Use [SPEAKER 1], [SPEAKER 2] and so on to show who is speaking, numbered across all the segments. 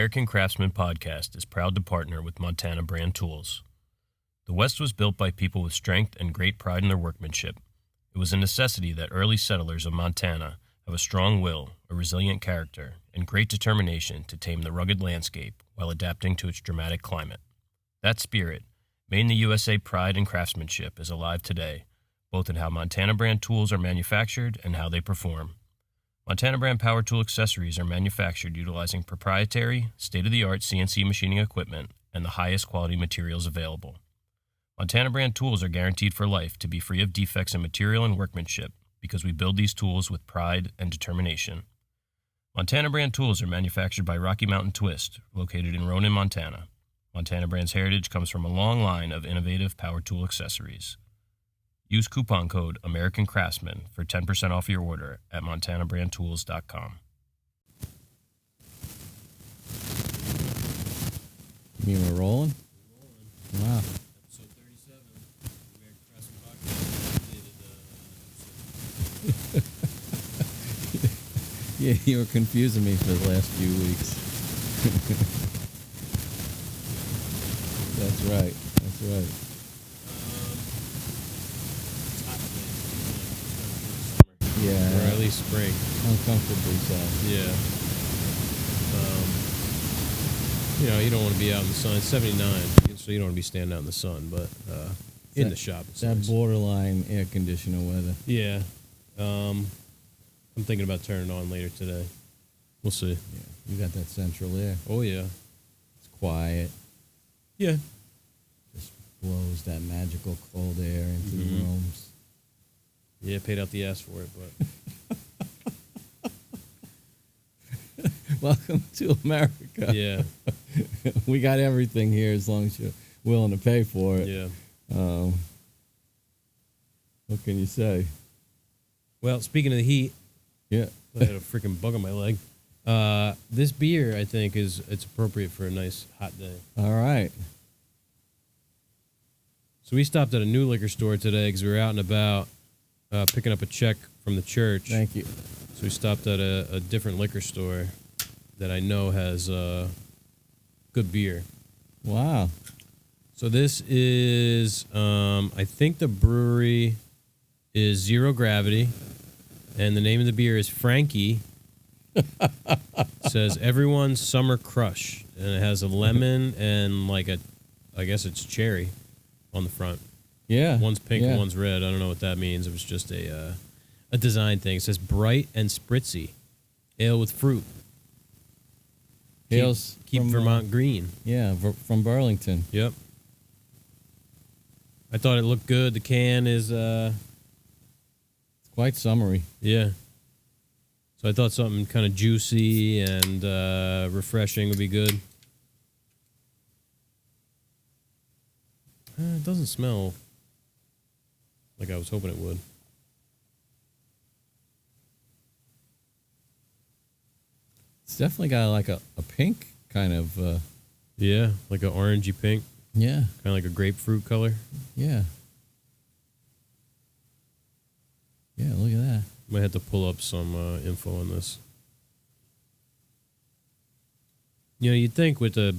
[SPEAKER 1] American Craftsman Podcast is proud to partner with Montana Brand Tools. The West was built by people with strength and great pride in their workmanship. It was a necessity that early settlers of Montana have a strong will, a resilient character, and great determination to tame the rugged landscape while adapting to its dramatic climate. That spirit, made in the USA pride and craftsmanship, is alive today, both in how Montana Brand tools are manufactured and how they perform. Montana Brand power tool accessories are manufactured utilizing proprietary, state-of-the-art CNC machining equipment and the highest quality materials available. Montana Brand tools are guaranteed for life to be free of defects in material and workmanship because we build these tools with pride and determination. Montana Brand tools are manufactured by Rocky Mountain Twist, located in Ronan, Montana. Montana Brand's heritage comes from a long line of innovative power tool accessories. Use coupon code American Craftsman for 10% off your order at montanabrandtools.com.
[SPEAKER 2] You mean we're rolling? Wow.
[SPEAKER 1] Episode 37, American Craftsman Podcast.
[SPEAKER 2] Yeah, you were confusing me for the last few weeks. That's right. That's right. Yeah.
[SPEAKER 1] Or at least spring.
[SPEAKER 2] Uncomfortably so.
[SPEAKER 1] Yeah. You don't want to be out in the sun. It's 79, so you don't want to be standing out in the sun, but in the shop. It's
[SPEAKER 2] that
[SPEAKER 1] nice.
[SPEAKER 2] Borderline air conditioner weather.
[SPEAKER 1] Yeah. I'm thinking about turning it on later today. We'll see.
[SPEAKER 2] Yeah. You got that central air.
[SPEAKER 1] Oh, yeah.
[SPEAKER 2] It's quiet.
[SPEAKER 1] Yeah.
[SPEAKER 2] Just blows that magical cold air into the rooms.
[SPEAKER 1] Yeah, paid out the ass for it, but...
[SPEAKER 2] Welcome to America.
[SPEAKER 1] Yeah.
[SPEAKER 2] We got everything here as long as you're willing to pay for it.
[SPEAKER 1] Yeah.
[SPEAKER 2] What can you say?
[SPEAKER 1] Well, speaking of the heat,
[SPEAKER 2] Yeah.
[SPEAKER 1] I had a freaking bug on my leg. This beer, I think, it's appropriate for a nice hot day.
[SPEAKER 2] All right.
[SPEAKER 1] So we stopped at a new liquor store today because we were out and about picking up a check from the church.
[SPEAKER 2] Thank you.
[SPEAKER 1] So we stopped at a different liquor store that I know has good beer.
[SPEAKER 2] Wow.
[SPEAKER 1] So this is, I think the brewery is Zero Gravity, and the name of the beer is Frankie. It says Everyone's Summer Crush, and it has a lemon and I guess it's cherry on the front.
[SPEAKER 2] Yeah.
[SPEAKER 1] One's pink
[SPEAKER 2] yeah.
[SPEAKER 1] and one's red. I don't know what that means. It was just a design thing. It says bright and spritzy, ale with fruit. Keep
[SPEAKER 2] from,
[SPEAKER 1] Vermont green.
[SPEAKER 2] Yeah, from Burlington.
[SPEAKER 1] Yep. I thought it looked good. The can is
[SPEAKER 2] It's quite summery.
[SPEAKER 1] yeah. So I thought something kind of juicy and refreshing would be good. It doesn't smell like I was hoping it would.
[SPEAKER 2] It's definitely got like a pink kind of...
[SPEAKER 1] Yeah, like an orangey pink,
[SPEAKER 2] yeah.
[SPEAKER 1] kind of like a grapefruit color.
[SPEAKER 2] Yeah. Yeah, look at that.
[SPEAKER 1] Might have to pull up some info on this. You'd think with that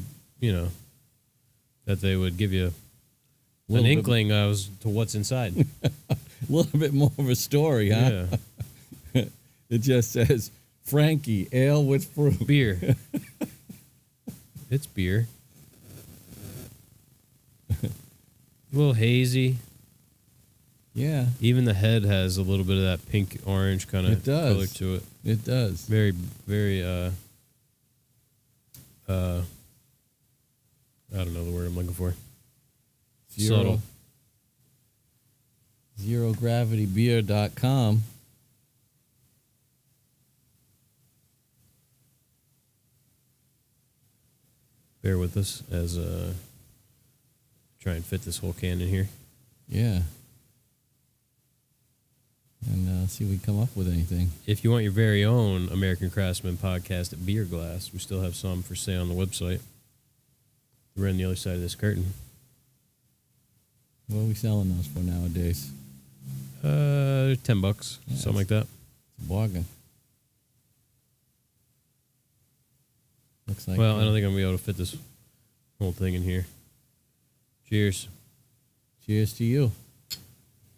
[SPEAKER 1] they would give you an inkling as to what's inside.
[SPEAKER 2] A little bit more of a story, huh?
[SPEAKER 1] Yeah.
[SPEAKER 2] It just says, Frankie, ale with fruit.
[SPEAKER 1] Beer. It's beer. A little hazy.
[SPEAKER 2] Yeah.
[SPEAKER 1] Even the head has a little bit of that pink orange kind of color to it.
[SPEAKER 2] It does.
[SPEAKER 1] Very, very, I don't know the word I'm looking for. Subtle.
[SPEAKER 2] ZeroGravityBeer.com.
[SPEAKER 1] Bear with us as try and fit this whole can in here.
[SPEAKER 2] Yeah. And see if we come up with anything.
[SPEAKER 1] If you want your very own American Craftsman Podcast at Beer Glass, we still have some for sale on the website. We're on the other side of this curtain.
[SPEAKER 2] What are we selling those for nowadays?
[SPEAKER 1] $10,
[SPEAKER 2] Yeah,
[SPEAKER 1] something like that.
[SPEAKER 2] It's a bargain. Looks like.
[SPEAKER 1] Well, I don't think I'm going to be able to fit this whole thing in here. Cheers.
[SPEAKER 2] Cheers to you.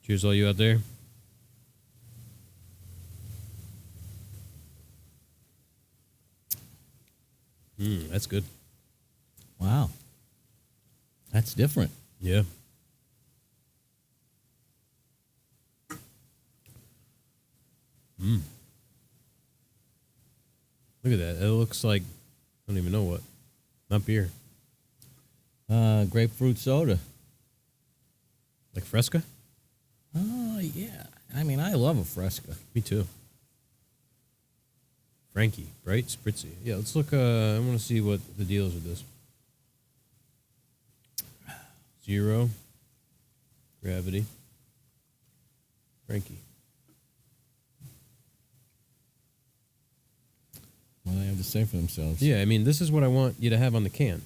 [SPEAKER 1] Cheers, all you out there. That's good.
[SPEAKER 2] Wow. That's different.
[SPEAKER 1] Yeah. Look at that. It looks like, I don't even know what. Not beer.
[SPEAKER 2] Grapefruit soda.
[SPEAKER 1] Like Fresca?
[SPEAKER 2] Oh, yeah. I mean, I love a Fresca.
[SPEAKER 1] Me too. Frankie, bright, spritzy. Yeah, let's look. I want to see what the deal is with this. 0. Gravity. Frankie.
[SPEAKER 2] What do they have to say for themselves?
[SPEAKER 1] Yeah, I mean, this is what I want you to have on the can.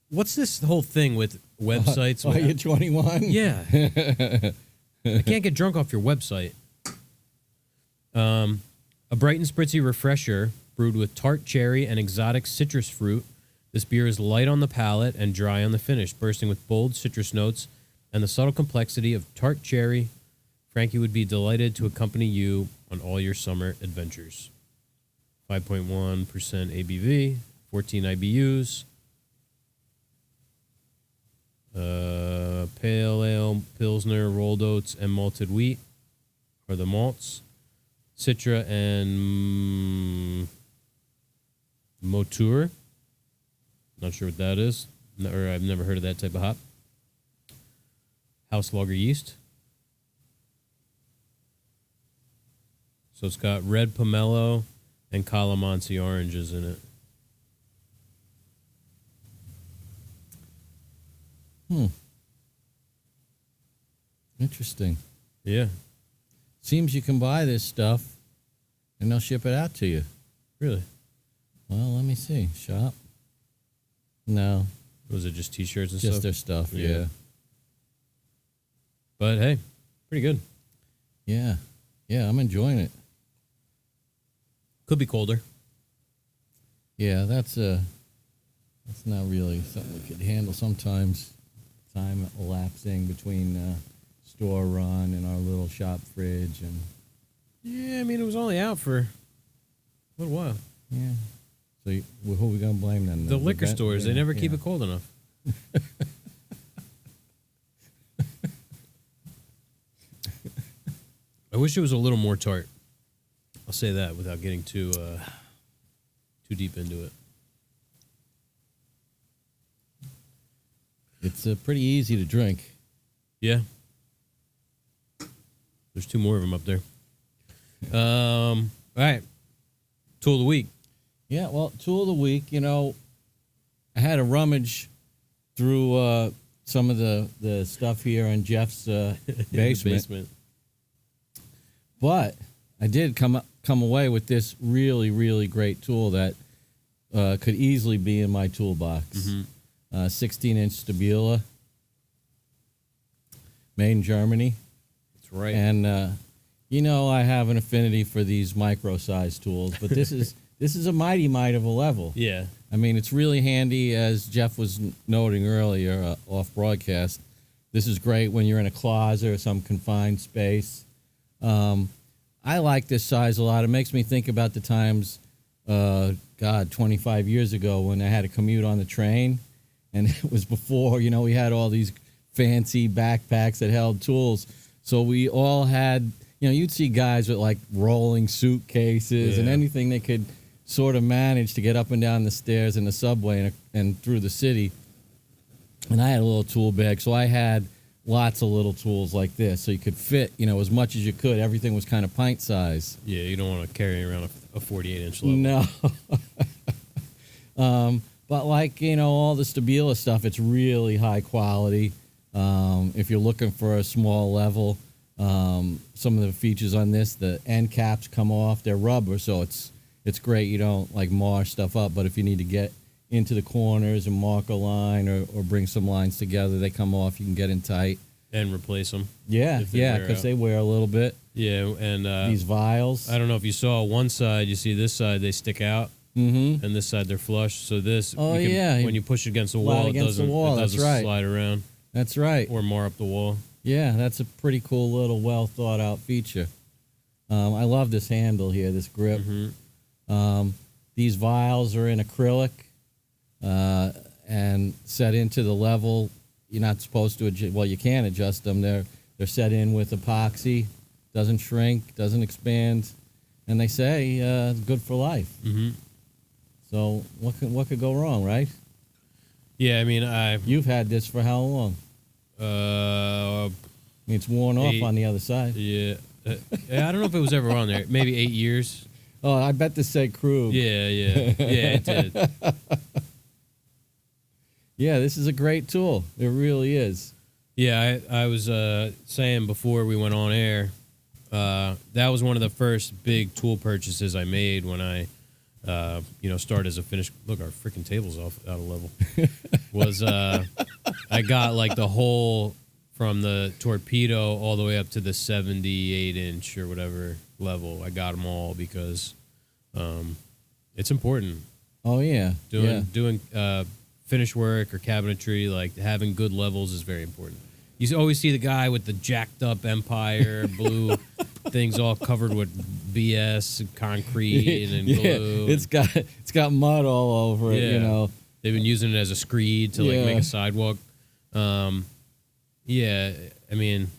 [SPEAKER 1] What's this whole thing with websites?
[SPEAKER 2] You're 21?
[SPEAKER 1] Yeah. I can't get drunk off your website. A bright and spritzy refresher brewed with tart cherry and exotic citrus fruit. This beer is light on the palate and dry on the finish, bursting with bold citrus notes and the subtle complexity of tart cherry. Frankie would be delighted to accompany you on all your summer adventures. 5.1% ABV, 14 IBUs. Pale ale, Pilsner, rolled oats, and malted wheat are the malts. Citra and Moteur. Not sure what that is. Or I've never heard of that type of hop. House lager yeast. So it's got red pomelo and calamansi oranges in it.
[SPEAKER 2] Interesting.
[SPEAKER 1] Yeah.
[SPEAKER 2] Seems you can buy this stuff and they'll ship it out to you.
[SPEAKER 1] Really?
[SPEAKER 2] Well, let me see. Shop? No.
[SPEAKER 1] Was it just T-shirts and
[SPEAKER 2] Just
[SPEAKER 1] stuff?
[SPEAKER 2] their stuff, yeah.
[SPEAKER 1] But hey, pretty good.
[SPEAKER 2] Yeah. Yeah, I'm enjoying it.
[SPEAKER 1] Could be colder.
[SPEAKER 2] Yeah, that's not really something we could handle sometimes. Time elapsing between store run and our little shop fridge and
[SPEAKER 1] Yeah, I mean, it was only out for a little while.
[SPEAKER 2] yeah. So who are we gonna blame then?
[SPEAKER 1] The liquor stores, they never keep it cold enough. I wish it was a little more tart. I'll say that without getting too deep into it.
[SPEAKER 2] It's pretty easy to drink.
[SPEAKER 1] Yeah. There's 2 more of them up there. All right. Tool of the week.
[SPEAKER 2] Yeah, well, tool of the week, I had a rummage through some of the stuff here in Jeff's basement. But I did come away with this really, really great tool that could easily be in my toolbox. 16-inch Stabila, made in Germany.
[SPEAKER 1] That's right.
[SPEAKER 2] And, I have an affinity for these micro-sized tools, but this is a mighty mite of a level.
[SPEAKER 1] Yeah.
[SPEAKER 2] I mean, it's really handy, as Jeff was noting earlier off broadcast. This is great when you're in a closet or some confined space. I like this size a lot. It makes me think about the times, 25 years ago when I had to commute on the train. And it was before, we had all these fancy backpacks that held tools. So we all had, you'd see guys with like rolling suitcases and anything they could sort of manage to get up and down the stairs in the subway and through the city. And I had a little tool bag. So I had lots of little tools like this. So you could fit, as much as you could. Everything was kind of pint size.
[SPEAKER 1] Yeah, you don't want to carry around a 48-inch level.
[SPEAKER 2] No. But like, all the Stabila stuff, it's really high quality. If you're looking for a small level, some of the features on this, the end caps come off. They're rubber, so it's great. You don't like mar stuff up, but if you need to get into the corners and mark a line or bring some lines together, they come off. You can get in tight.
[SPEAKER 1] And replace them.
[SPEAKER 2] Yeah, because they wear a little bit.
[SPEAKER 1] Yeah, and
[SPEAKER 2] these vials.
[SPEAKER 1] I don't know if you saw one side, you see this side, they stick out.
[SPEAKER 2] Mm-hmm.
[SPEAKER 1] and this side they're flush. So this,
[SPEAKER 2] Oh,
[SPEAKER 1] you can,
[SPEAKER 2] yeah.
[SPEAKER 1] when you push it against the
[SPEAKER 2] Slide
[SPEAKER 1] wall,
[SPEAKER 2] against the wall,
[SPEAKER 1] it
[SPEAKER 2] that's
[SPEAKER 1] doesn't
[SPEAKER 2] right.
[SPEAKER 1] slide around
[SPEAKER 2] That's right.
[SPEAKER 1] or more up the wall.
[SPEAKER 2] Yeah, that's a pretty cool little well thought out feature. I love this handle here, this grip.
[SPEAKER 1] Mm-hmm.
[SPEAKER 2] These vials are in acrylic and set into the level. You're not supposed to adjust. Well, you can adjust them. They're set in with epoxy. Doesn't shrink, doesn't expand, and they say good for life.
[SPEAKER 1] Mm-hmm.
[SPEAKER 2] So what could go wrong, right?
[SPEAKER 1] Yeah, I mean,
[SPEAKER 2] You've had this for how long?
[SPEAKER 1] I
[SPEAKER 2] mean, it's worn off on the other side.
[SPEAKER 1] Yeah. I don't know if it was ever on there. Maybe 8 years.
[SPEAKER 2] Oh, I bet this said Krug.
[SPEAKER 1] Yeah, it did.
[SPEAKER 2] Yeah, this is a great tool. It really is.
[SPEAKER 1] Yeah, I was saying before we went on air, that was one of the first big tool purchases I made when I, started as a finished. Look, our freaking table's out of level. Was I got like the whole from the torpedo all the way up to the 78-inch or whatever level. I got them all because it's important.
[SPEAKER 2] Oh yeah,
[SPEAKER 1] Doing finish work or cabinetry, like having good levels is very important. You always see the guy with the jacked up Empire blue things all covered with BS and concrete and glue.
[SPEAKER 2] It's got mud all over it. You know,
[SPEAKER 1] they've been using it as a screed to like make a sidewalk. Yeah, I mean,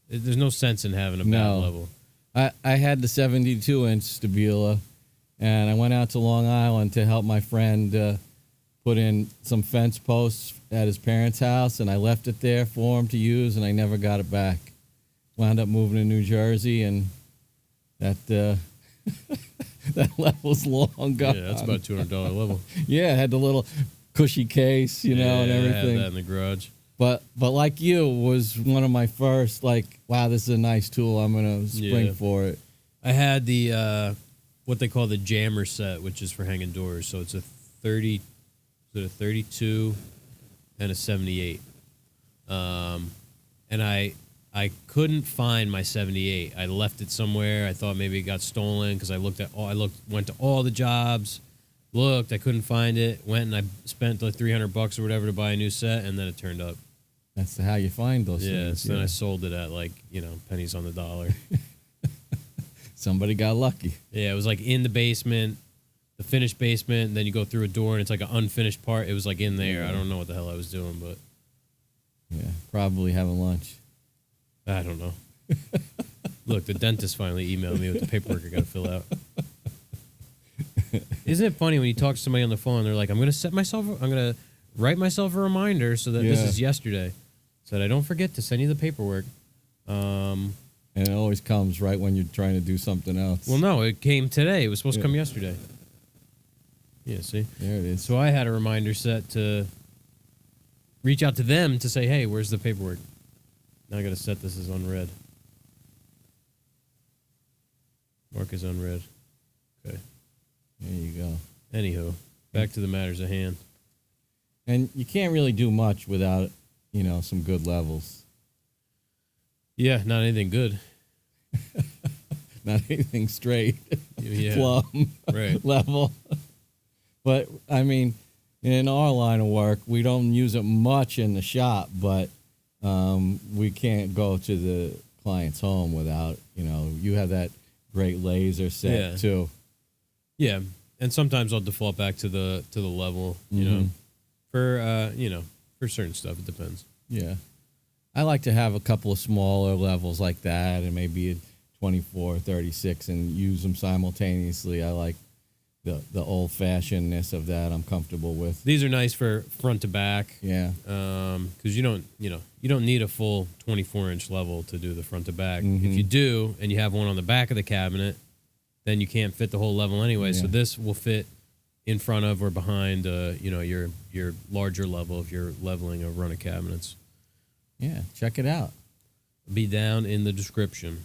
[SPEAKER 1] there's no sense in having a bad level.
[SPEAKER 2] I had the 72-inch Stabila, and I went out to Long Island to help my friend put in some fence posts at his parents' house, and I left it there for him to use, and I never got it back. Wound up moving to New Jersey, and that that level's long gone.
[SPEAKER 1] Yeah, that's about $200 level.
[SPEAKER 2] Yeah, it had the little cushy case, and everything.
[SPEAKER 1] I had that in the garage.
[SPEAKER 2] But like you, was one of my first, like, wow, this is a nice tool. I'm going to spring for it.
[SPEAKER 1] I had the, what they call the jammer set, which is for hanging doors. So it's a 32 and a 78. And I couldn't find my 78. I left it somewhere. I thought maybe it got stolen because went to all the jobs, looked, I couldn't find it, went and I spent like $300 or whatever to buy a new set, and then it turned up.
[SPEAKER 2] That's how you find those things.
[SPEAKER 1] Yeah, so then I sold it at like, pennies on the dollar.
[SPEAKER 2] Somebody got lucky.
[SPEAKER 1] Yeah, it was like in the basement, the finished basement, and then you go through a door and it's like an unfinished part. It was like in there. I don't know what the hell I was doing, but
[SPEAKER 2] yeah, probably having lunch.
[SPEAKER 1] I don't know. Look, the dentist finally emailed me with the paperwork I got to fill out. Isn't it funny when you talk to somebody on the phone, they're like, I'm going to write myself a reminder so that this is yesterday, so that I don't forget to send you the paperwork.
[SPEAKER 2] And it always comes right when you're trying to do something else.
[SPEAKER 1] Well, no, it came today. It was supposed to come yesterday. Yeah, see?
[SPEAKER 2] There it is.
[SPEAKER 1] So I had a reminder set to reach out to them to say, hey, where's the paperwork? Now I got to set this as unread. Mark is unread. Okay.
[SPEAKER 2] There you go.
[SPEAKER 1] Anywho, back to the matters at hand.
[SPEAKER 2] And you can't really do much without, some good levels.
[SPEAKER 1] Yeah, not anything good.
[SPEAKER 2] Not anything straight.
[SPEAKER 1] Yeah.
[SPEAKER 2] Plumb.
[SPEAKER 1] Right.
[SPEAKER 2] Level. But, I mean, in our line of work, we don't use it much in the shop, but we can't go to the client's home without, you have that great laser set too.
[SPEAKER 1] Yeah, and sometimes I'll default back to the level, for certain stuff. It depends.
[SPEAKER 2] Yeah, I like to have a couple of smaller levels like that, and maybe a 24, 36, and use them simultaneously. I like the old fashionedness of that. I'm comfortable with.
[SPEAKER 1] These are nice for front to back.
[SPEAKER 2] Yeah.
[SPEAKER 1] Because you don't need a full 24-inch level to do the front to back.
[SPEAKER 2] Mm-hmm.
[SPEAKER 1] If you do, and you have one on the back of the cabinet, then you can't fit the whole level anyway. Yeah. So this will fit in front of or behind, your larger level if you're leveling a run of cabinets.
[SPEAKER 2] Yeah, check it out.
[SPEAKER 1] Be down in the description.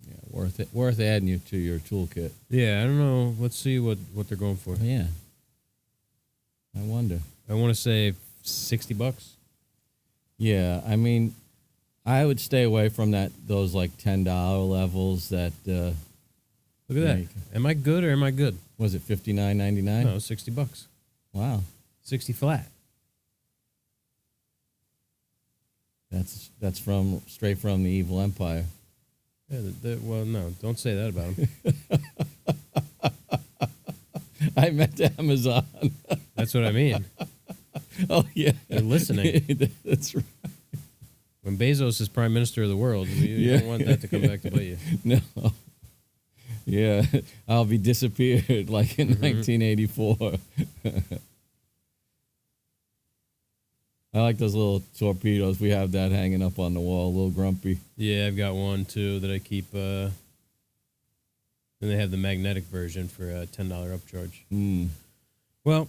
[SPEAKER 2] Yeah, worth adding you to your toolkit.
[SPEAKER 1] Yeah, I don't know. Let's see what they're going for.
[SPEAKER 2] Yeah, I wonder.
[SPEAKER 1] I want to say $60.
[SPEAKER 2] Yeah, I mean, I would stay away from those like $10 levels that.
[SPEAKER 1] Look at that. Am I good or am I good?
[SPEAKER 2] Was it $59.99?
[SPEAKER 1] No, $60.
[SPEAKER 2] Wow.
[SPEAKER 1] 60 flat.
[SPEAKER 2] That's straight from the Evil Empire.
[SPEAKER 1] Yeah, well, no, don't say that about them.
[SPEAKER 2] I meant Amazon.
[SPEAKER 1] That's what I mean.
[SPEAKER 2] Oh, yeah.
[SPEAKER 1] They're listening.
[SPEAKER 2] That's right.
[SPEAKER 1] When Bezos is prime minister of the world, you don't want that to come back to bite you.
[SPEAKER 2] No. Yeah, I'll be disappeared like in 1984. I like those little torpedoes. We have that hanging up on the wall, a little grumpy.
[SPEAKER 1] Yeah, I've got one, too, that I keep. Then they have the magnetic version for a $10 upcharge.
[SPEAKER 2] Mm.
[SPEAKER 1] Well,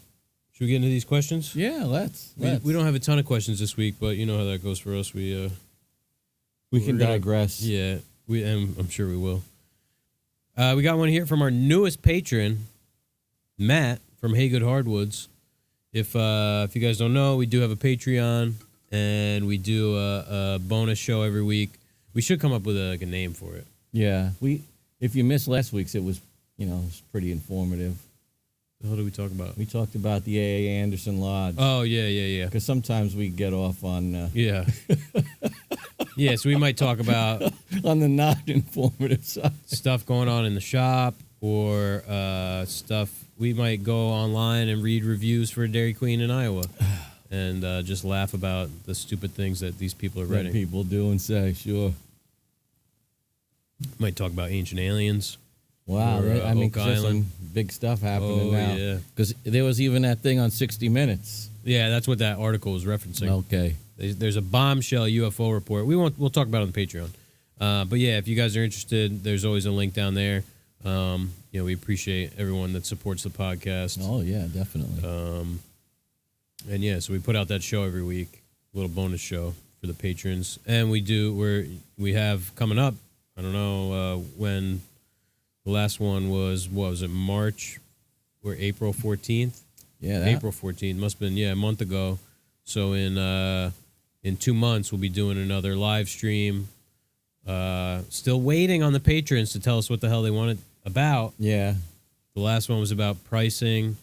[SPEAKER 1] should we get into these questions?
[SPEAKER 2] Yeah, let's.
[SPEAKER 1] We don't have a ton of questions this week, but you know how that goes for us. We
[SPEAKER 2] can digress.
[SPEAKER 1] Yeah, I'm sure we will. We got one here from our newest patron, Matt from Hey Good Hardwoods. If you guys don't know, we do have a Patreon, and we do a bonus show every week. We should come up with a name for it.
[SPEAKER 2] Yeah, if you missed last week's, it was pretty informative.
[SPEAKER 1] The hell did we talk about?
[SPEAKER 2] We talked about the A.A. Anderson Lodge.
[SPEAKER 1] Oh, yeah.
[SPEAKER 2] Because sometimes we get off on...
[SPEAKER 1] Yeah. Yeah, so we might talk about...
[SPEAKER 2] on the not informative side.
[SPEAKER 1] Stuff going on in the shop, or stuff... We might go online and read reviews for Dairy Queen in Iowa and just laugh about the stupid things that these people are writing.
[SPEAKER 2] That people do and say, sure.
[SPEAKER 1] Might talk about Ancient Aliens.
[SPEAKER 2] Wow,
[SPEAKER 1] or, Oak
[SPEAKER 2] there's
[SPEAKER 1] Island.
[SPEAKER 2] some big stuff happening now.
[SPEAKER 1] Yeah.
[SPEAKER 2] Because there was even that thing on 60 Minutes.
[SPEAKER 1] Yeah, that's what that article was referencing.
[SPEAKER 2] Okay.
[SPEAKER 1] There's a bombshell UFO report. We'll talk about it on the Patreon. But yeah, if you guys are interested, there's always a link down there. We appreciate everyone that supports the podcast.
[SPEAKER 2] Oh yeah, definitely.
[SPEAKER 1] And yeah, so we put out that show every week, a little bonus show for the patrons, and we have coming up. I don't know when the last one was. What was it? March or April 14th?
[SPEAKER 2] Yeah,
[SPEAKER 1] April 14th must have been a month ago. So in 2 months we'll be doing another live stream. Still waiting on the patrons to tell us what the hell they want it about.
[SPEAKER 2] Yeah.
[SPEAKER 1] The last one was about pricing,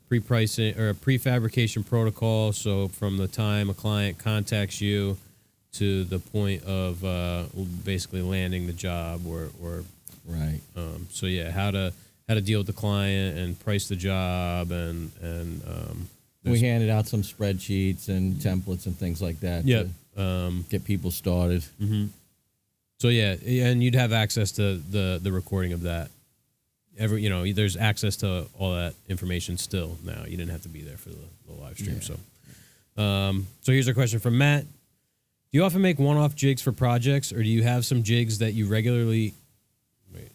[SPEAKER 1] pre-pricing, or a prefabrication protocol. So from the time a client contacts you to the point of basically landing the job, or
[SPEAKER 2] right.
[SPEAKER 1] So yeah, how to deal with the client and price the job, and
[SPEAKER 2] we handed out some spreadsheets and templates and things like that.
[SPEAKER 1] Yeah.
[SPEAKER 2] To get people started.
[SPEAKER 1] Mm-hmm. So yeah, and you'd have access to the recording of that. There's access to all that information still now. You didn't have to be there for the live stream.
[SPEAKER 2] Yeah.
[SPEAKER 1] So here's a question from Matt. Do you often make one-off jigs for projects, or do you have some jigs that you regularly... Wait.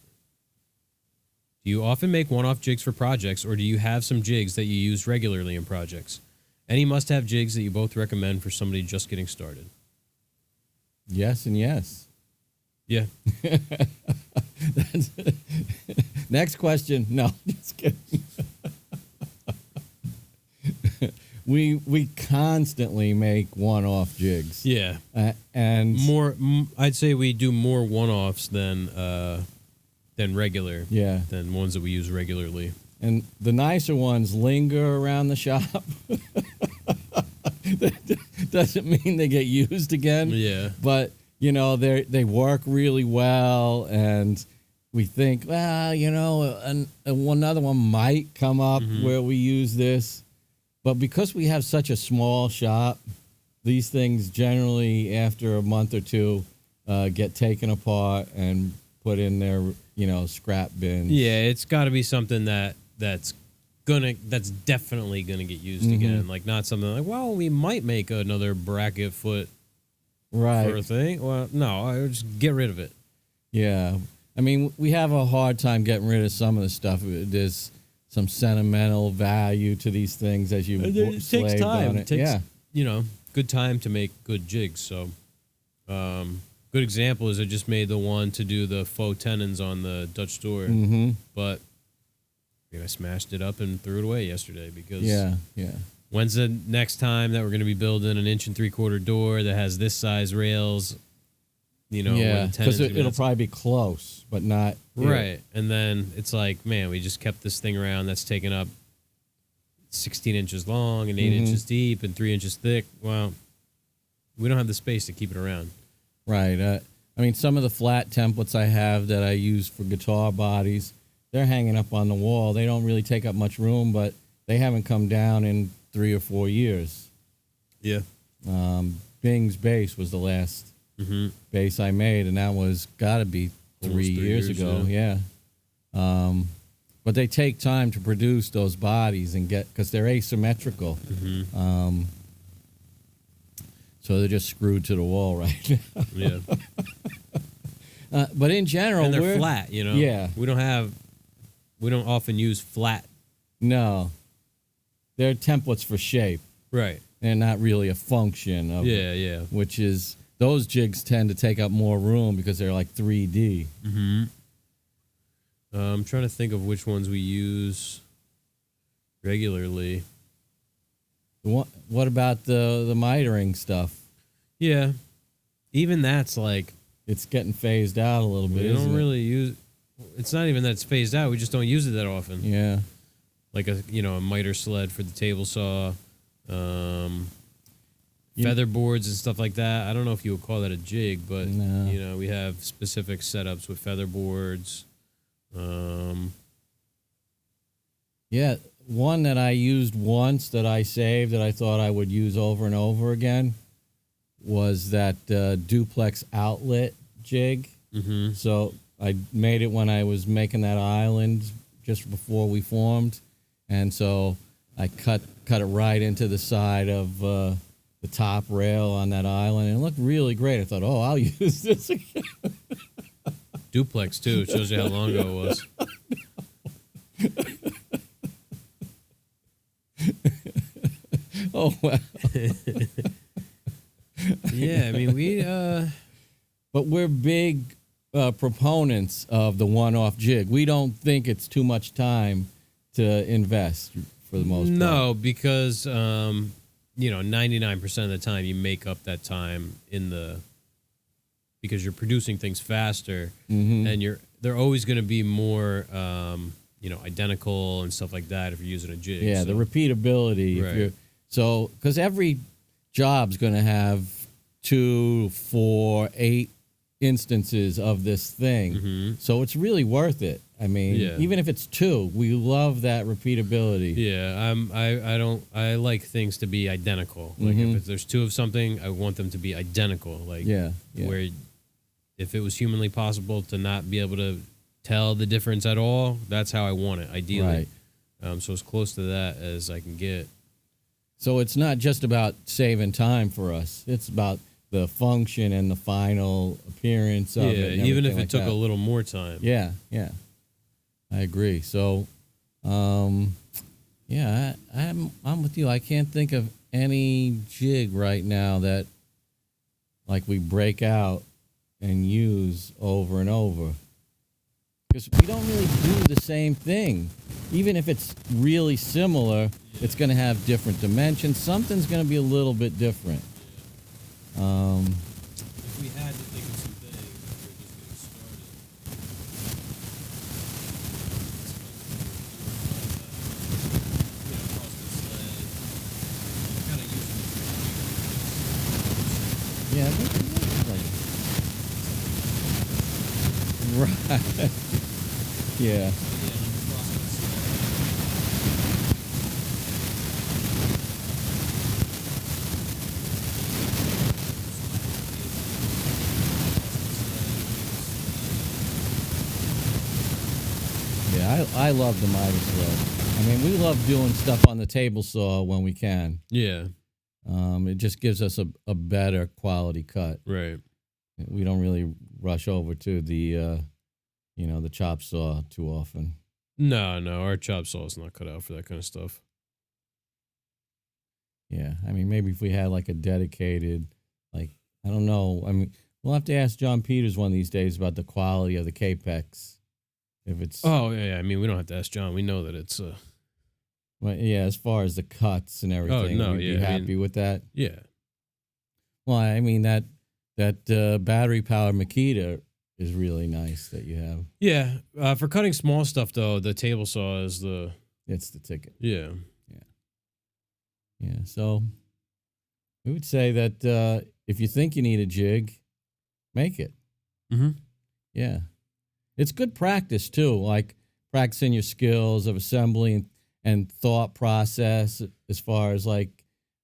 [SPEAKER 1] Do you often make one-off jigs for projects, or do you have some jigs that you use regularly in projects? Any must-have jigs that you both recommend for somebody just getting started?
[SPEAKER 2] Yes and yes.
[SPEAKER 1] Yeah.
[SPEAKER 2] Next question. No, just kidding. We constantly make one-off jigs.
[SPEAKER 1] Yeah.
[SPEAKER 2] And
[SPEAKER 1] more, I'd say we do more one-offs than regular.
[SPEAKER 2] Yeah.
[SPEAKER 1] Than ones that we use regularly.
[SPEAKER 2] And the nicer ones linger around the shop. That doesn't mean they get used again.
[SPEAKER 1] Yeah.
[SPEAKER 2] But they work really well, and we think, another one might come up where we use this. But because we have such a small shop, these things generally, after a month or two, get taken apart and put in their, scrap bins.
[SPEAKER 1] Yeah, it's got to be something that's definitely gonna get used again. Like, not something like, well, we might make another bracket foot.
[SPEAKER 2] Right.
[SPEAKER 1] For a thing? Well, no, I would just get rid of it.
[SPEAKER 2] Yeah. I mean, we have a hard time getting rid of some of the stuff. There's some sentimental value to these things as you
[SPEAKER 1] slaved on it. It takes,
[SPEAKER 2] yeah.
[SPEAKER 1] Good time to make good jigs. So, good example is I just made the one to do the faux tenons on the Dutch door.
[SPEAKER 2] Mm-hmm.
[SPEAKER 1] But I smashed it up and threw it away yesterday because...
[SPEAKER 2] Yeah.
[SPEAKER 1] When's the next time that we're going to be building an 1 3/4 door that has this size rails?
[SPEAKER 2] Yeah, because it'll probably be close, but not
[SPEAKER 3] right. And then it's like, man, we just kept this thing around that's taken up 16 inches long and 8 inches deep and 3 inches thick. Well, we don't have the space to keep it around.
[SPEAKER 2] Right. I mean, some of the flat templates I have that I use for guitar bodies, they're hanging up on the wall. They don't really take up much room, but they haven't come down in 3 or 4 years.
[SPEAKER 3] Yeah.
[SPEAKER 2] Bing's bass was the last bass I made, and that was got to be 3 years ago. Yeah. But they take time to produce those bodies and because they're asymmetrical. So they're just screwed to the wall right now.
[SPEAKER 3] Yeah.
[SPEAKER 2] But in general,
[SPEAKER 3] and they're flat,
[SPEAKER 2] Yeah.
[SPEAKER 3] We don't often use flat.
[SPEAKER 2] No. They're templates for shape.
[SPEAKER 3] Right.
[SPEAKER 2] They're not really a function of which is those jigs tend to take up more room because they're like 3D.
[SPEAKER 3] I'm trying to think of which ones we use regularly.
[SPEAKER 2] What about the mitering stuff?
[SPEAKER 3] Yeah. Even that's like...
[SPEAKER 2] It's getting phased out a little bit,
[SPEAKER 3] We don't really use... It's not even that it's phased out. We just don't use it that often.
[SPEAKER 2] Yeah.
[SPEAKER 3] Like a miter sled for the table saw. Feather boards and stuff like that. I don't know if you would call that a jig, but, we have specific setups with feather boards.
[SPEAKER 2] Yeah, one that I used once that I saved that I thought I would use over and over again was that duplex outlet jig. So I made it when I was making that island just before we formed, and so I cut it right into the side of the top rail on that island, and it looked really great. I thought, I'll use this again.
[SPEAKER 3] Duplex, too. It shows you how long ago it was.
[SPEAKER 2] Oh, wow.
[SPEAKER 3] Yeah, I mean, we...
[SPEAKER 2] But we're big proponents of the one-off jig. We don't think it's too much time to invest for the most part.
[SPEAKER 3] No, because, 99% of the time you make up that time because you're producing things faster, and they're always going to be more, identical and stuff like that if you're using a jig.
[SPEAKER 2] Yeah, the repeatability.
[SPEAKER 3] Right.
[SPEAKER 2] Because every job's going to have 2, 4, 8 instances of this thing. So it's really worth it. I mean, even if it's 2, we love that repeatability.
[SPEAKER 3] Yeah, I like things to be identical. Like if there's 2 of something, I want them to be identical. Like where if it was humanly possible to not be able to tell the difference at all, that's how I want it, ideally.
[SPEAKER 2] Right.
[SPEAKER 3] So as close to that as I can get.
[SPEAKER 2] So it's not just about saving time for us. It's about the function and the final appearance of it.
[SPEAKER 3] Yeah, even if it took a little more time.
[SPEAKER 2] Yeah. I agree. So, I'm with you. I can't think of any jig right now that like we break out and use over and over. Because we don't really do the same thing. Even if it's really similar, it's going to have different dimensions. Something's going to be a little bit different.
[SPEAKER 3] If we had to think of some things,
[SPEAKER 2] we're just going to do it. Right. Yeah. I love the miter sled. I mean, we love doing stuff on the table saw when we can.
[SPEAKER 3] Yeah.
[SPEAKER 2] It just gives us a better quality cut.
[SPEAKER 3] Right.
[SPEAKER 2] We don't really rush over to the chop saw too often.
[SPEAKER 3] No, our chop saw is not cut out for that kind of stuff.
[SPEAKER 2] Yeah, I mean, maybe if we had like a dedicated, I don't know. I mean, we'll have to ask John Peters one of these days about the quality of the Capex. If it's
[SPEAKER 3] I mean, we don't have to ask John. We know that it's
[SPEAKER 2] well, yeah, as far as the cuts and everything,
[SPEAKER 3] you'd
[SPEAKER 2] be happy with that.
[SPEAKER 3] Yeah.
[SPEAKER 2] Well, I mean that That battery-powered Makita is really nice that you have.
[SPEAKER 3] Yeah. For cutting small stuff, though, the table saw is
[SPEAKER 2] It's the ticket.
[SPEAKER 3] Yeah.
[SPEAKER 2] Yeah. So we would say that if you think you need a jig, make it.
[SPEAKER 3] Mm-hmm.
[SPEAKER 2] Yeah. It's good practice, too, like practicing your skills of assembly and thought process as far as like,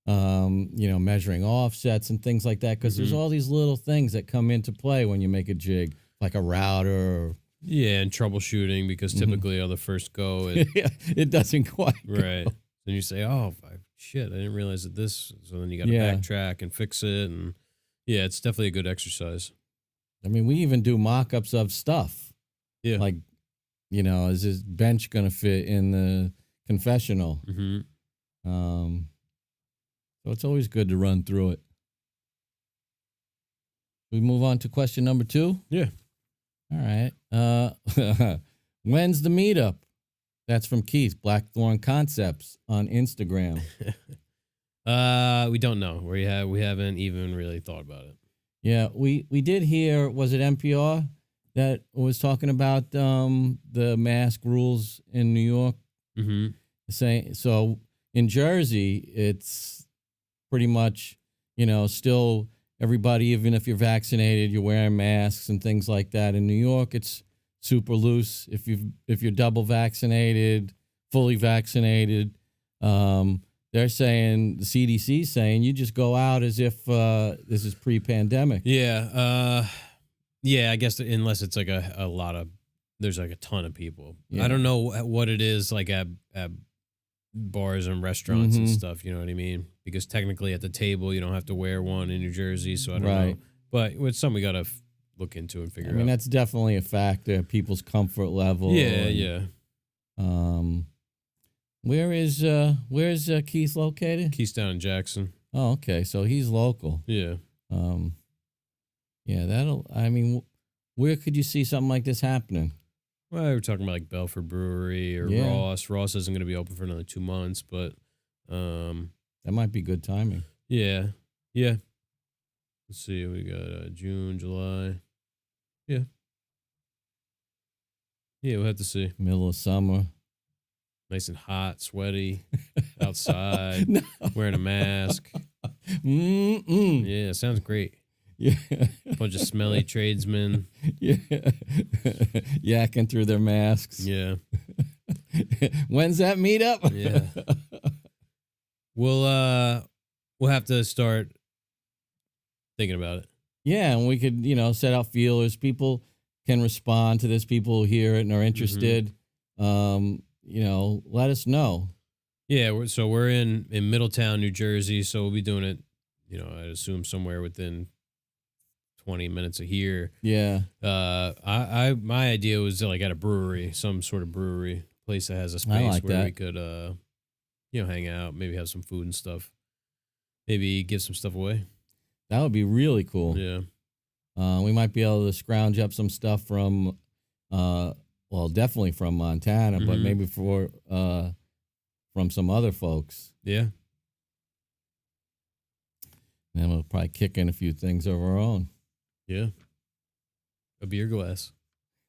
[SPEAKER 2] measuring offsets and things like that, because there's all these little things that come into play when you make a jig, like a router.
[SPEAKER 3] And troubleshooting, because typically on the first go,
[SPEAKER 2] it doesn't quite
[SPEAKER 3] right.
[SPEAKER 2] go.
[SPEAKER 3] Then you say, "Oh, shit, I didn't realize that this." So then you got to backtrack and fix it, and it's definitely a good exercise.
[SPEAKER 2] I mean, we even do mock-ups of stuff.
[SPEAKER 3] Yeah,
[SPEAKER 2] like, is this bench going to fit in the confessional?
[SPEAKER 3] Mm-hmm.
[SPEAKER 2] So it's always good to run through it. We move on to question number 2?
[SPEAKER 3] Yeah.
[SPEAKER 2] All right. When's the meetup? That's from Keith, Blackthorn Concepts on Instagram.
[SPEAKER 3] We don't know. We haven't even really thought about it.
[SPEAKER 2] Yeah, we did hear, was it NPR that was talking about the mask rules in New York?
[SPEAKER 3] Mm-hmm.
[SPEAKER 2] Saying, so in Jersey, it's pretty much, still everybody, even if you're vaccinated, you're wearing masks and things like that. In New York, it's super loose. If you're double vaccinated, fully vaccinated, they're saying, the CDC saying, you just go out as if this is pre-pandemic.
[SPEAKER 3] Yeah. I guess unless it's like a lot of, there's like a ton of people.
[SPEAKER 2] Yeah.
[SPEAKER 3] I don't know what it is like at bars and restaurants and stuff, you know what I mean? Because technically at the table, you don't have to wear one in New Jersey, so I don't know. But it's something we got to look into and figure out.
[SPEAKER 2] I mean, that's definitely a factor, people's comfort level.
[SPEAKER 3] Yeah.
[SPEAKER 2] Where's Keith located?
[SPEAKER 3] Keith's down in Jackson.
[SPEAKER 2] Oh, okay. So he's local.
[SPEAKER 3] Yeah.
[SPEAKER 2] Where could you see something like this happening?
[SPEAKER 3] Well, we were talking about like Belford Brewery or Ross. Ross isn't going to be open for another 2 months, but
[SPEAKER 2] that might be good timing.
[SPEAKER 3] Yeah. Let's see. We got June, July. Yeah, we'll have to see.
[SPEAKER 2] Middle of summer.
[SPEAKER 3] Nice and hot, sweaty, outside, wearing a mask. Yeah, sounds great.
[SPEAKER 2] Yeah.
[SPEAKER 3] Bunch of smelly tradesmen.
[SPEAKER 2] Yeah. Yakking through their masks.
[SPEAKER 3] Yeah.
[SPEAKER 2] When's that meetup?
[SPEAKER 3] Yeah. We'll have to start thinking about it.
[SPEAKER 2] Yeah, and we could, set out feelers. People can respond to this. People hear it and are interested. Let us know. Yeah,
[SPEAKER 3] we're in Middletown, New Jersey, so we'll be doing it, I'd assume somewhere within 20 minutes of here.
[SPEAKER 2] Yeah.
[SPEAKER 3] My idea was like at a brewery, some sort of brewery, place that has a space where we could, hang out, maybe have some food and stuff. Maybe give some stuff away.
[SPEAKER 2] That would be really cool.
[SPEAKER 3] Yeah.
[SPEAKER 2] We might be able to scrounge up some stuff from, definitely from Montana, but maybe from some other folks.
[SPEAKER 3] Yeah.
[SPEAKER 2] And then we'll probably kick in a few things of our own.
[SPEAKER 3] Yeah. A beer glass.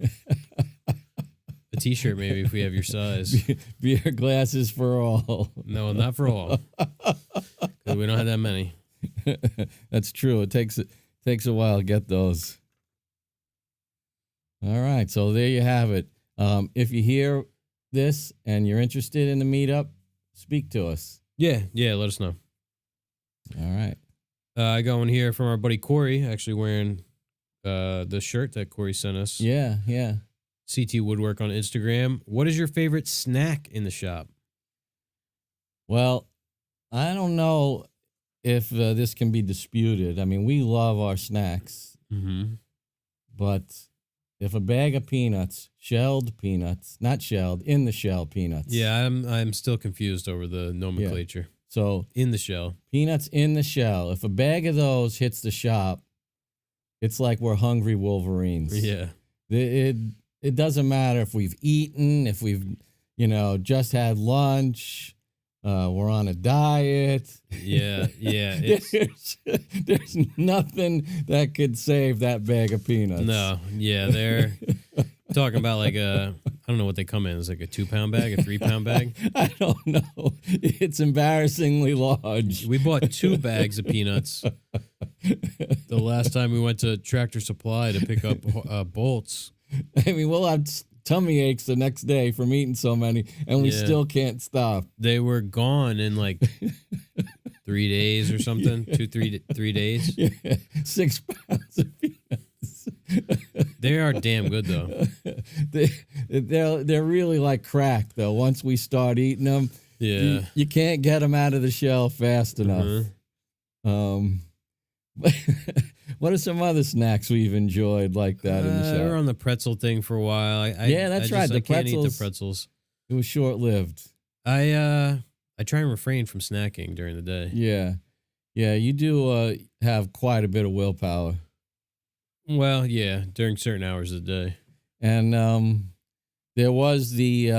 [SPEAKER 3] A t-shirt maybe if we have your size.
[SPEAKER 2] Beer glasses for all.
[SPEAKER 3] No, not for all. 'Cause we don't have that many.
[SPEAKER 2] That's true. It takes a while to get those. All right, so there you have it. If you hear this and you're interested in the meetup, speak to us.
[SPEAKER 3] Yeah, let us know.
[SPEAKER 2] All right.
[SPEAKER 3] I got one here from our buddy Corey, actually wearing the shirt that Corey sent us.
[SPEAKER 2] Yeah.
[SPEAKER 3] CT Woodwork on Instagram. What is your favorite snack in the shop?
[SPEAKER 2] Well, I don't know if this can be disputed. I mean, we love our snacks.
[SPEAKER 3] Mm-hmm.
[SPEAKER 2] But if a bag of peanuts, shelled peanuts, not shelled, in the shell peanuts.
[SPEAKER 3] Yeah, I'm still confused over the nomenclature.
[SPEAKER 2] Yeah. So
[SPEAKER 3] in the shell.
[SPEAKER 2] Peanuts in the shell. If a bag of those hits the shop, it's like we're hungry Wolverines.
[SPEAKER 3] Yeah.
[SPEAKER 2] It doesn't matter if we've eaten, if we've, just had lunch. We're on a diet.
[SPEAKER 3] Yeah.
[SPEAKER 2] There's nothing that could save that bag of peanuts.
[SPEAKER 3] No. Yeah. They're talking about like I don't know what they come in. It's like a 2-pound bag, a 3-pound bag.
[SPEAKER 2] I don't know. It's embarrassingly large.
[SPEAKER 3] We bought 2 bags of peanuts the last time we went to Tractor Supply to pick up bolts.
[SPEAKER 2] I mean, we'll have tummy aches the next day from eating so many, and we still can't stop.
[SPEAKER 3] They were gone in like 3 days or something. 3 days.
[SPEAKER 2] Yeah, 6 pounds of peanuts.
[SPEAKER 3] They are damn good though.
[SPEAKER 2] They're really like crack though. Once we start eating them, you can't get them out of the shell fast enough. What are some other snacks we've enjoyed like that in the shop?
[SPEAKER 3] We were on the pretzel thing for a while.
[SPEAKER 2] That's right.
[SPEAKER 3] I can't eat the pretzels.
[SPEAKER 2] It was short-lived.
[SPEAKER 3] I try and refrain from snacking during the day.
[SPEAKER 2] Yeah. You do have quite a bit of willpower.
[SPEAKER 3] Well, yeah, during certain hours of the day.
[SPEAKER 2] And there was the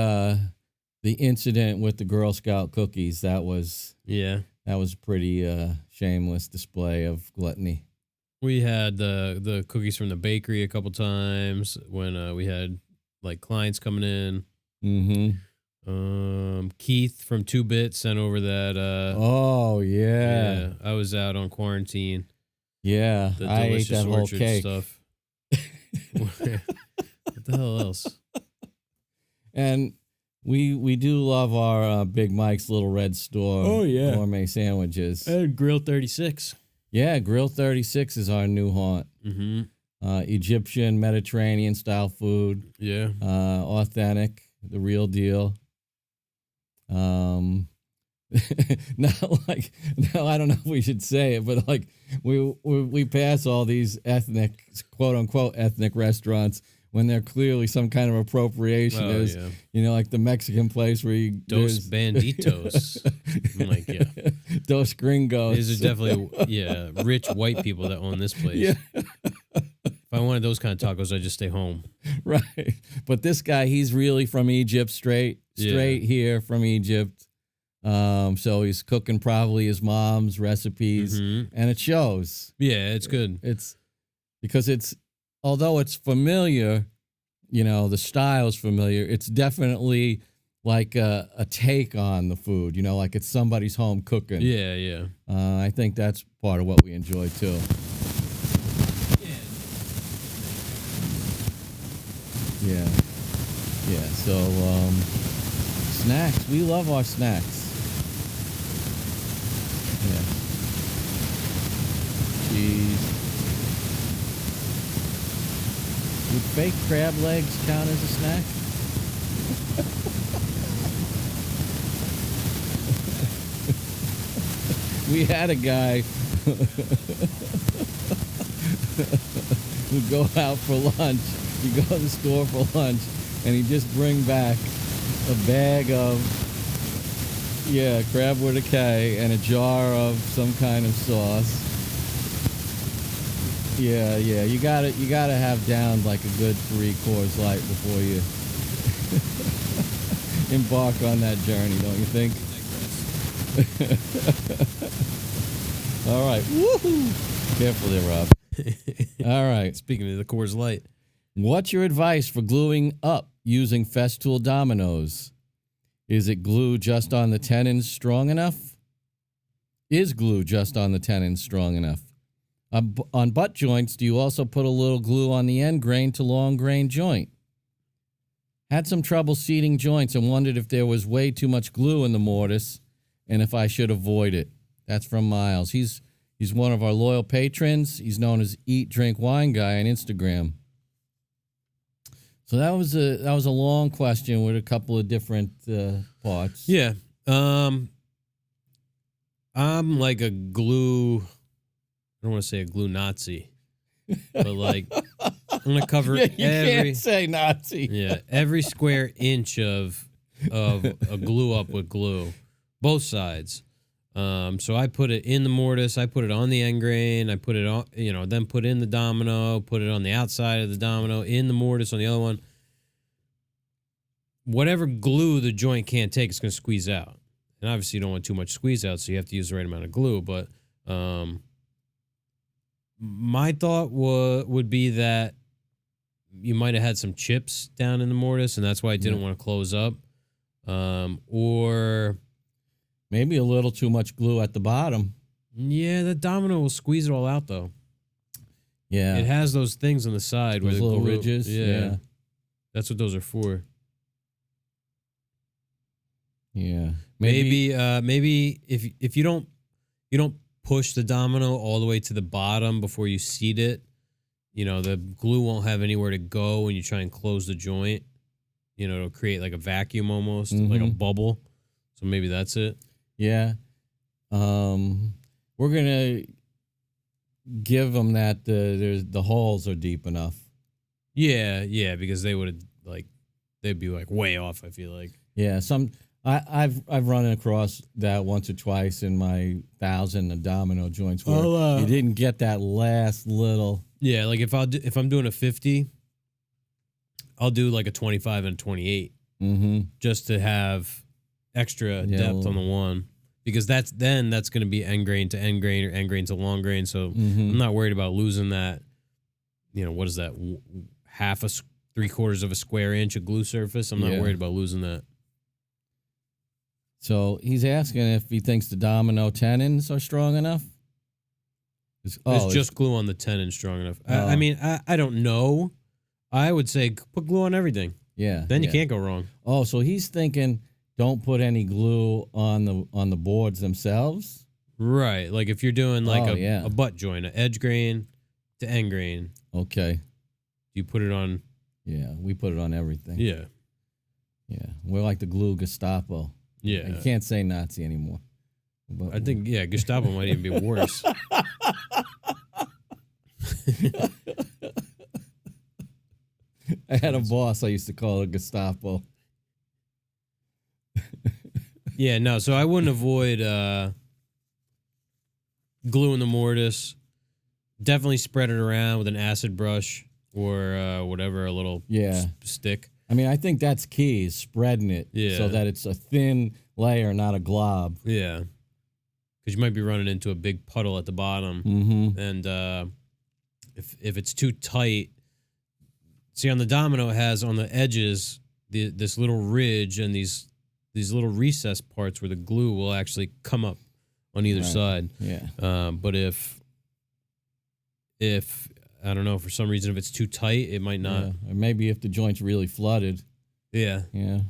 [SPEAKER 2] incident with the Girl Scout cookies. That was a pretty shameless display of gluttony.
[SPEAKER 3] We had the cookies from the bakery a couple times when we had like clients coming in.
[SPEAKER 2] Mm-hmm.
[SPEAKER 3] Keith from 2-Bit sent over that. I was out on quarantine.
[SPEAKER 2] Yeah,
[SPEAKER 3] the
[SPEAKER 2] I ate that whole
[SPEAKER 3] orchard
[SPEAKER 2] cake.
[SPEAKER 3] Stuff. What the hell else?
[SPEAKER 2] And we do love our Big Mike's Little Red Store. Gourmet sandwiches.
[SPEAKER 3] And Grill 36.
[SPEAKER 2] Yeah, Grill 36 is our new haunt.
[SPEAKER 3] Mm-hmm.
[SPEAKER 2] Egyptian, Mediterranean style food.
[SPEAKER 3] Yeah.
[SPEAKER 2] Authentic, the real deal. I don't know if we should say it, but like we pass all these ethnic, quote unquote, ethnic restaurants when they're clearly some kind of appropriation. Like the Mexican place where you
[SPEAKER 3] Dos Banditos. I'm like, yeah.
[SPEAKER 2] Dos Gringos.
[SPEAKER 3] These are definitely rich white people that own this place. Yeah. If I wanted those kind of tacos, I'd just stay home.
[SPEAKER 2] Right. But this guy, he's really from Egypt, straight here from Egypt. So he's cooking probably his mom's recipes, and it shows.
[SPEAKER 3] Yeah, it's good.
[SPEAKER 2] It's because although it's familiar, the style's familiar, it's definitely like a take on the food, like it's somebody's home cooking.
[SPEAKER 3] Yeah.
[SPEAKER 2] I think that's part of what we enjoy too. Yeah. So, snacks. We love our snacks. Yeah. Cheese. Would fake crab legs count as a snack? We had a guy who'd go out for lunch. He'd go to the store for lunch, and he'd just bring back a bag of, crab with a K and a jar of some kind of sauce. Yeah. You gotta have down like a good 3 Coors Light before you embark on that journey, don't you think? All right. Woohoo! Careful there, Rob. All right.
[SPEAKER 3] Speaking of the Coors Light.
[SPEAKER 2] What's your advice for gluing up using Festool dominoes? Is it glue just on the tenons strong enough? Is glue just on the tenons strong enough? On butt joints, do you also put a little glue on the end grain to long grain joint? Had some trouble seating joints and wondered if there was way too much glue in the mortise and if I should avoid it. That's from Miles. He's one of our loyal patrons. He's known as Eat, Drink, Wine Guy on Instagram. So that was a long question with a couple of different parts.
[SPEAKER 3] Yeah. I'm like a glue, I don't want to say a glue Nazi, but like I'm going to cover
[SPEAKER 2] can't say Nazi.
[SPEAKER 3] Yeah, every square inch of a glue up with glue, both sides. So I put it in the mortise, I put it on the end grain, I put it on, then put in the domino, put it on the outside of the domino, in the mortise on the other one. Whatever glue the joint can't take, it's going to squeeze out. And obviously you don't want too much squeeze out, so you have to use the right amount of glue. But my thought would be that you might have had some chips down in the mortise, and that's why it didn't want to close up. Or
[SPEAKER 2] maybe a little too much glue at the bottom.
[SPEAKER 3] Yeah, the domino will squeeze it all out, though.
[SPEAKER 2] Yeah.
[SPEAKER 3] It has those things on the side
[SPEAKER 2] those
[SPEAKER 3] where the
[SPEAKER 2] little
[SPEAKER 3] glue,
[SPEAKER 2] ridges. Yeah.
[SPEAKER 3] That's what those are for.
[SPEAKER 2] Yeah.
[SPEAKER 3] Maybe if you don't push the domino all the way to the bottom before you seat it, the glue won't have anywhere to go when you try and close the joint. It'll create like a vacuum almost, like a bubble. So maybe that's it.
[SPEAKER 2] Yeah. We're gonna give them that the holes are deep enough.
[SPEAKER 3] Yeah, because they would they'd be like way off. I feel like.
[SPEAKER 2] Yeah, I've run across that once or twice in my 1,000 domino joints where you didn't get that last little.
[SPEAKER 3] Yeah, like if I'm doing a 50, I'll do like a 25 and a 28, just to have extra depth on the one, because that's going to be end grain to end grain or end grain to long grain. So I'm not worried about losing that. What is that? Half a 3/4 of a square inch of glue surface. I'm not worried about losing that.
[SPEAKER 2] So he's asking if he thinks the domino tenons are strong enough.
[SPEAKER 3] It's just glue on the tenon strong enough. I mean, I don't know. I would say put glue on everything.
[SPEAKER 2] Yeah.
[SPEAKER 3] Then you can't go wrong.
[SPEAKER 2] Oh, so he's thinking don't put any glue on the boards themselves?
[SPEAKER 3] Right. Like if you're doing like a butt joint, an edge grain to end grain.
[SPEAKER 2] Okay.
[SPEAKER 3] You put it on.
[SPEAKER 2] Yeah, we put it on everything.
[SPEAKER 3] Yeah.
[SPEAKER 2] Yeah. We're like the glue Gestapo.
[SPEAKER 3] Yeah.
[SPEAKER 2] You can't say Nazi anymore.
[SPEAKER 3] I think, Gestapo might even be worse.
[SPEAKER 2] I had a boss I used to call it Gestapo.
[SPEAKER 3] Yeah, no, so I wouldn't avoid glue in the mortise. Definitely spread it around with an acid brush or whatever, a little stick.
[SPEAKER 2] I mean, I think that's key, is spreading it so that it's a thin layer, not a glob.
[SPEAKER 3] Yeah. Because you might be running into a big puddle at the bottom. And if it's too tight, see, on the domino, it has on the edges this little ridge and these little recess parts where the glue will actually come up on either side.
[SPEAKER 2] Yeah.
[SPEAKER 3] But if I don't know, for some reason, if it's too tight, it might not.
[SPEAKER 2] Yeah. Or maybe if the joint's really flooded.
[SPEAKER 3] Yeah.
[SPEAKER 2] Yeah.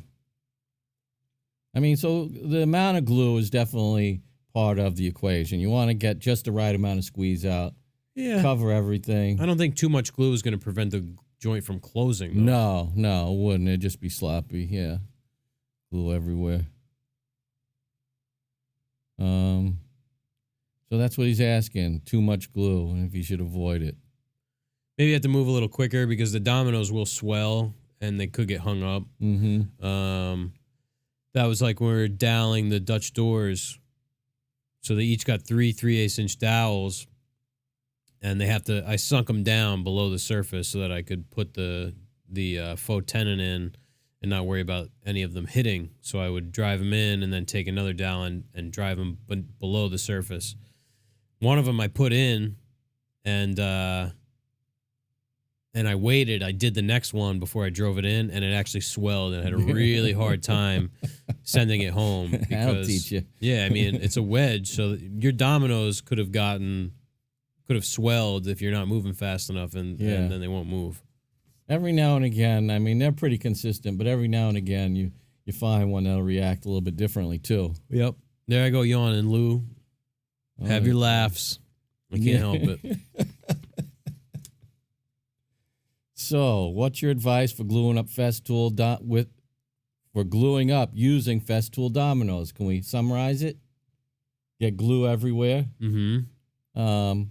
[SPEAKER 2] I mean, so the amount of glue is definitely part of the equation. You want to get just the right amount of squeeze out.
[SPEAKER 3] Yeah.
[SPEAKER 2] Cover everything.
[SPEAKER 3] I don't think too much glue is going to prevent the joint from closing, though.
[SPEAKER 2] No, it wouldn't. It'd just be sloppy. Yeah. Glue everywhere. So that's what he's asking. Too much glue, and if he should avoid it.
[SPEAKER 3] Maybe you have to move a little quicker because the dominoes will swell and they could get hung up. That was like when we were doweling the Dutch doors. So they each got 3 3/8-inch dowels, and I sunk them down below the surface so that I could put the faux tenon in and not worry about any of them hitting. So I would drive them in and then take another dowel and drive them below the surface. One of them I put in, and I waited. I did the next one before I drove it in, and it actually swelled, and I had a really hard time sending it home. Because,
[SPEAKER 2] That'll teach you.
[SPEAKER 3] Yeah, I mean, it's a wedge, so your dominoes could have swelled if you're not moving fast enough, and then they won't move.
[SPEAKER 2] Every now and again, I mean, they're pretty consistent, but every now and again, you find one that'll react a little bit differently, too.
[SPEAKER 3] Yep. There I go yawning, Lou. Have your laughs. I can't help it.
[SPEAKER 2] So, what's your advice for gluing up Festool using Festool dominoes? Can we summarize it? Get glue everywhere. On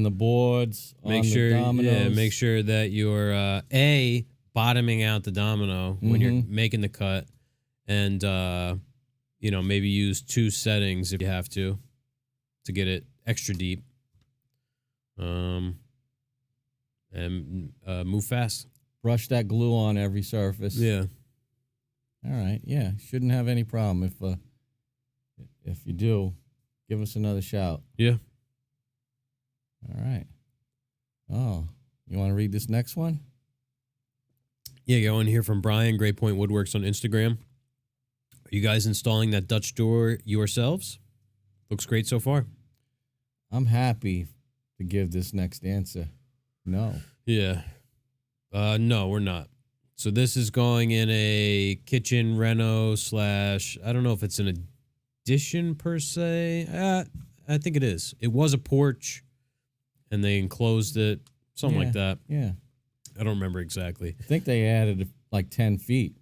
[SPEAKER 2] the boards, on the dominoes.
[SPEAKER 3] Yeah, make sure that you're bottoming out the domino when you're making the cut, and maybe use 2 settings if you have to get it extra deep. And move fast.
[SPEAKER 2] Brush that glue on every surface.
[SPEAKER 3] Yeah.
[SPEAKER 2] All right. Yeah. Shouldn't have any problem if you do, give us another shout.
[SPEAKER 3] Yeah.
[SPEAKER 2] All right. Oh, you want to read this next one?
[SPEAKER 3] Yeah, got one here from Brian, Great Point Woodworks on Instagram. Are you guys installing that Dutch door yourselves? Looks great so far.
[SPEAKER 2] I'm happy to give this next answer. No.
[SPEAKER 3] Yeah. No, we're not. So this is going in a kitchen reno / I don't know if it's an addition per se. I think it is. It was a porch, and they enclosed it, something like that.
[SPEAKER 2] Yeah.
[SPEAKER 3] I don't remember exactly.
[SPEAKER 2] I think they added like 10 feet.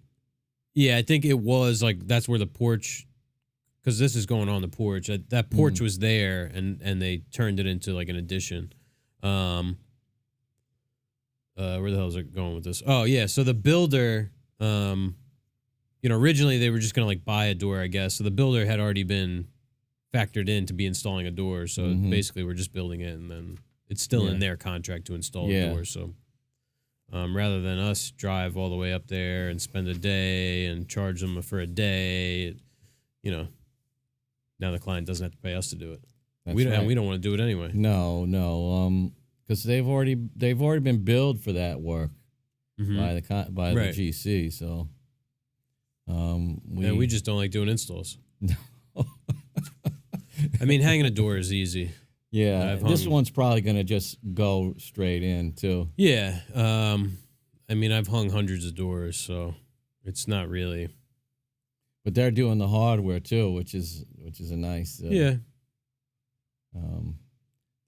[SPEAKER 3] Yeah, I think it was like that's where the porch, because this is going on the porch. That porch was there, and they turned it into like an addition. Where the hell is it going with this? Oh, yeah. So the builder, originally they were just going to like buy a door, I guess. So the builder had already been factored in to be installing a door. So basically we're just building it, and then it's still in their contract to install a door. So rather than us drive all the way up there and spend a day and charge them for a day, now the client doesn't have to pay us to do it. And we don't want to do it anyway.
[SPEAKER 2] No. Because they've already been billed for that work by the GC. So
[SPEAKER 3] we just don't like doing installs. No. I mean, hanging a door is easy.
[SPEAKER 2] Yeah, this one's probably going to just go straight in too.
[SPEAKER 3] Yeah, I mean, I've hung hundreds of doors, so it's not really.
[SPEAKER 2] But they're doing the hardware too, which is a nice.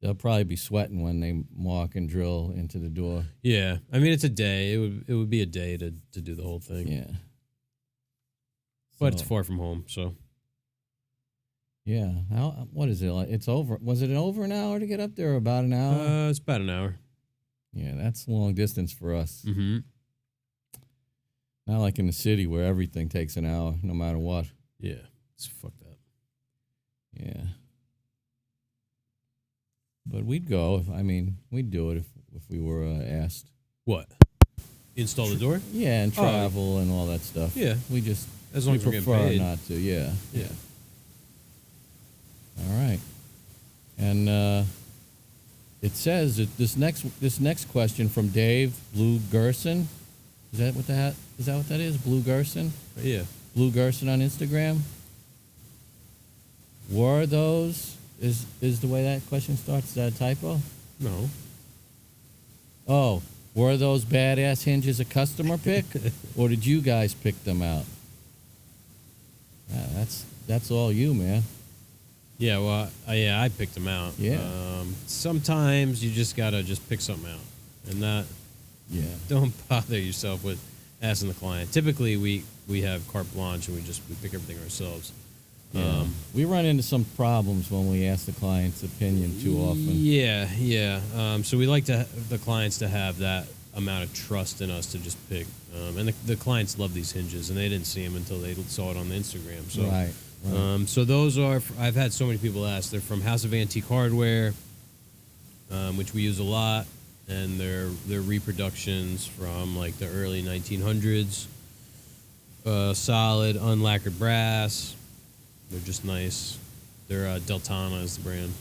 [SPEAKER 2] They'll probably be sweating when they mark and drill into the door.
[SPEAKER 3] Yeah, I mean, it's a day. It would be a day to do the whole thing.
[SPEAKER 2] Yeah,
[SPEAKER 3] but it's far from home, so.
[SPEAKER 2] Yeah. What is it like? It's over. Was it over an hour to get up there, or about an hour?
[SPEAKER 3] It's about an hour.
[SPEAKER 2] Yeah, that's long distance for us.
[SPEAKER 3] Mm-hmm.
[SPEAKER 2] Not like in the city where everything takes an hour, no matter what.
[SPEAKER 3] Yeah, it's fucked up.
[SPEAKER 2] Yeah. But we'd go. We'd do it if we were asked.
[SPEAKER 3] What? Install the door?
[SPEAKER 2] Yeah, and travel and all that stuff.
[SPEAKER 3] Yeah.
[SPEAKER 2] We just
[SPEAKER 3] as long as we're
[SPEAKER 2] prefer
[SPEAKER 3] getting paid.
[SPEAKER 2] Not to. Yeah.
[SPEAKER 3] Yeah.
[SPEAKER 2] All right. And it says that this next question from Dave Blue Gerson. Is that what that is? Blue Gerson?
[SPEAKER 3] Yeah.
[SPEAKER 2] Blue Gerson on Instagram. Were those is the way that question starts? Is that a typo?
[SPEAKER 3] No.
[SPEAKER 2] Oh, were those badass hinges a customer pick, or did you guys pick them out? That's all you, man.
[SPEAKER 3] Yeah, well, I picked them out.
[SPEAKER 2] Yeah.
[SPEAKER 3] Sometimes you just gotta pick something out, and not.
[SPEAKER 2] Yeah.
[SPEAKER 3] Don't bother yourself with asking the client. Typically, we have carte blanche and we pick everything ourselves.
[SPEAKER 2] Yeah. We run into some problems when we ask the client's opinion too often.
[SPEAKER 3] Yeah. So we like the clients to have that amount of trust in us to just pick. And the clients love these hinges, and they didn't see them until they saw it on the Instagram. So,
[SPEAKER 2] right.
[SPEAKER 3] So those are. I've had so many people ask. They're from House of Antique Hardware, which we use a lot, and they're reproductions from like the early 1900s. Solid, unlacquered brass. They're just nice. They're Deltana is the brand.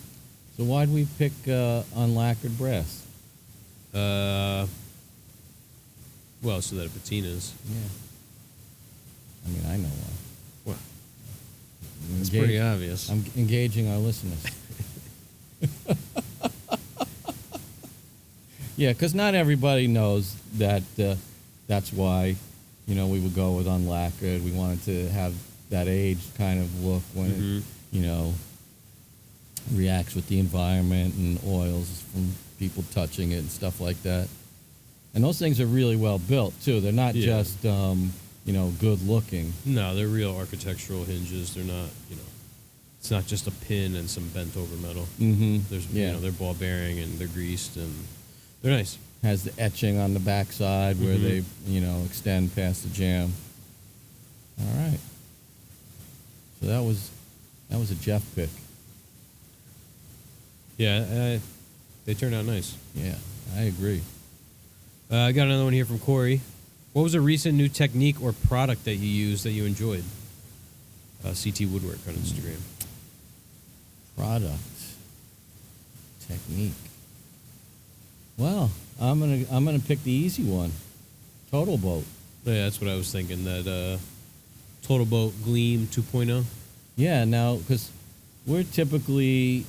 [SPEAKER 2] So why'd we pick unlacquered brass?
[SPEAKER 3] Well, so that it patinas.
[SPEAKER 2] Yeah. I know why.
[SPEAKER 3] What? It's pretty obvious.
[SPEAKER 2] I'm engaging our listeners. Yeah, because not everybody knows that that's why, we would go with unlacquered. We wanted to have that aged kind of look when it, reacts with the environment and oils from people touching it and stuff like that. And those things are really well built, too. They're not just, good looking.
[SPEAKER 3] No, they're real architectural hinges. They're not, it's not just a pin and some bent over metal.
[SPEAKER 2] Mm-hmm.
[SPEAKER 3] There's, they're ball bearing and they're greased and they're nice.
[SPEAKER 2] Has the etching on the backside where they, extend past the jamb. All right. So that was a Jeff pick.
[SPEAKER 3] Yeah, they turned out nice.
[SPEAKER 2] Yeah, I agree.
[SPEAKER 3] I got another one here from Corey. What was a recent new technique or product that you used that you enjoyed? CT Woodwork on Instagram.
[SPEAKER 2] Product. Technique. Well, I'm gonna pick the easy one. Total Boat.
[SPEAKER 3] Yeah, that's what I was thinking. That Total Boat Gleam 2.0.
[SPEAKER 2] Yeah, now because we're typically,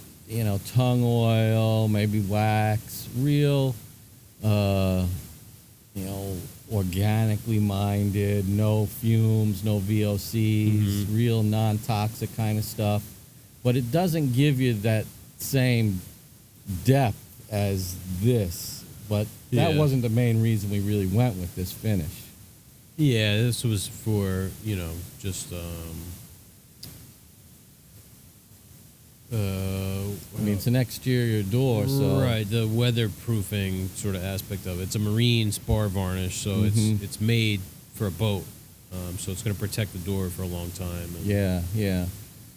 [SPEAKER 2] tongue oil, maybe wax, real, organically minded, no fumes, no VOCs, real non-toxic kind of stuff. But it doesn't give you that same depth as this. But that wasn't the main reason we really went with this finish.
[SPEAKER 3] Yeah, this was for, just...
[SPEAKER 2] it's an exterior door, so...
[SPEAKER 3] Right, the weatherproofing sort of aspect of it. It's a marine spar varnish, so it's made for a boat. So it's going to protect the door for a long time.
[SPEAKER 2] Yeah.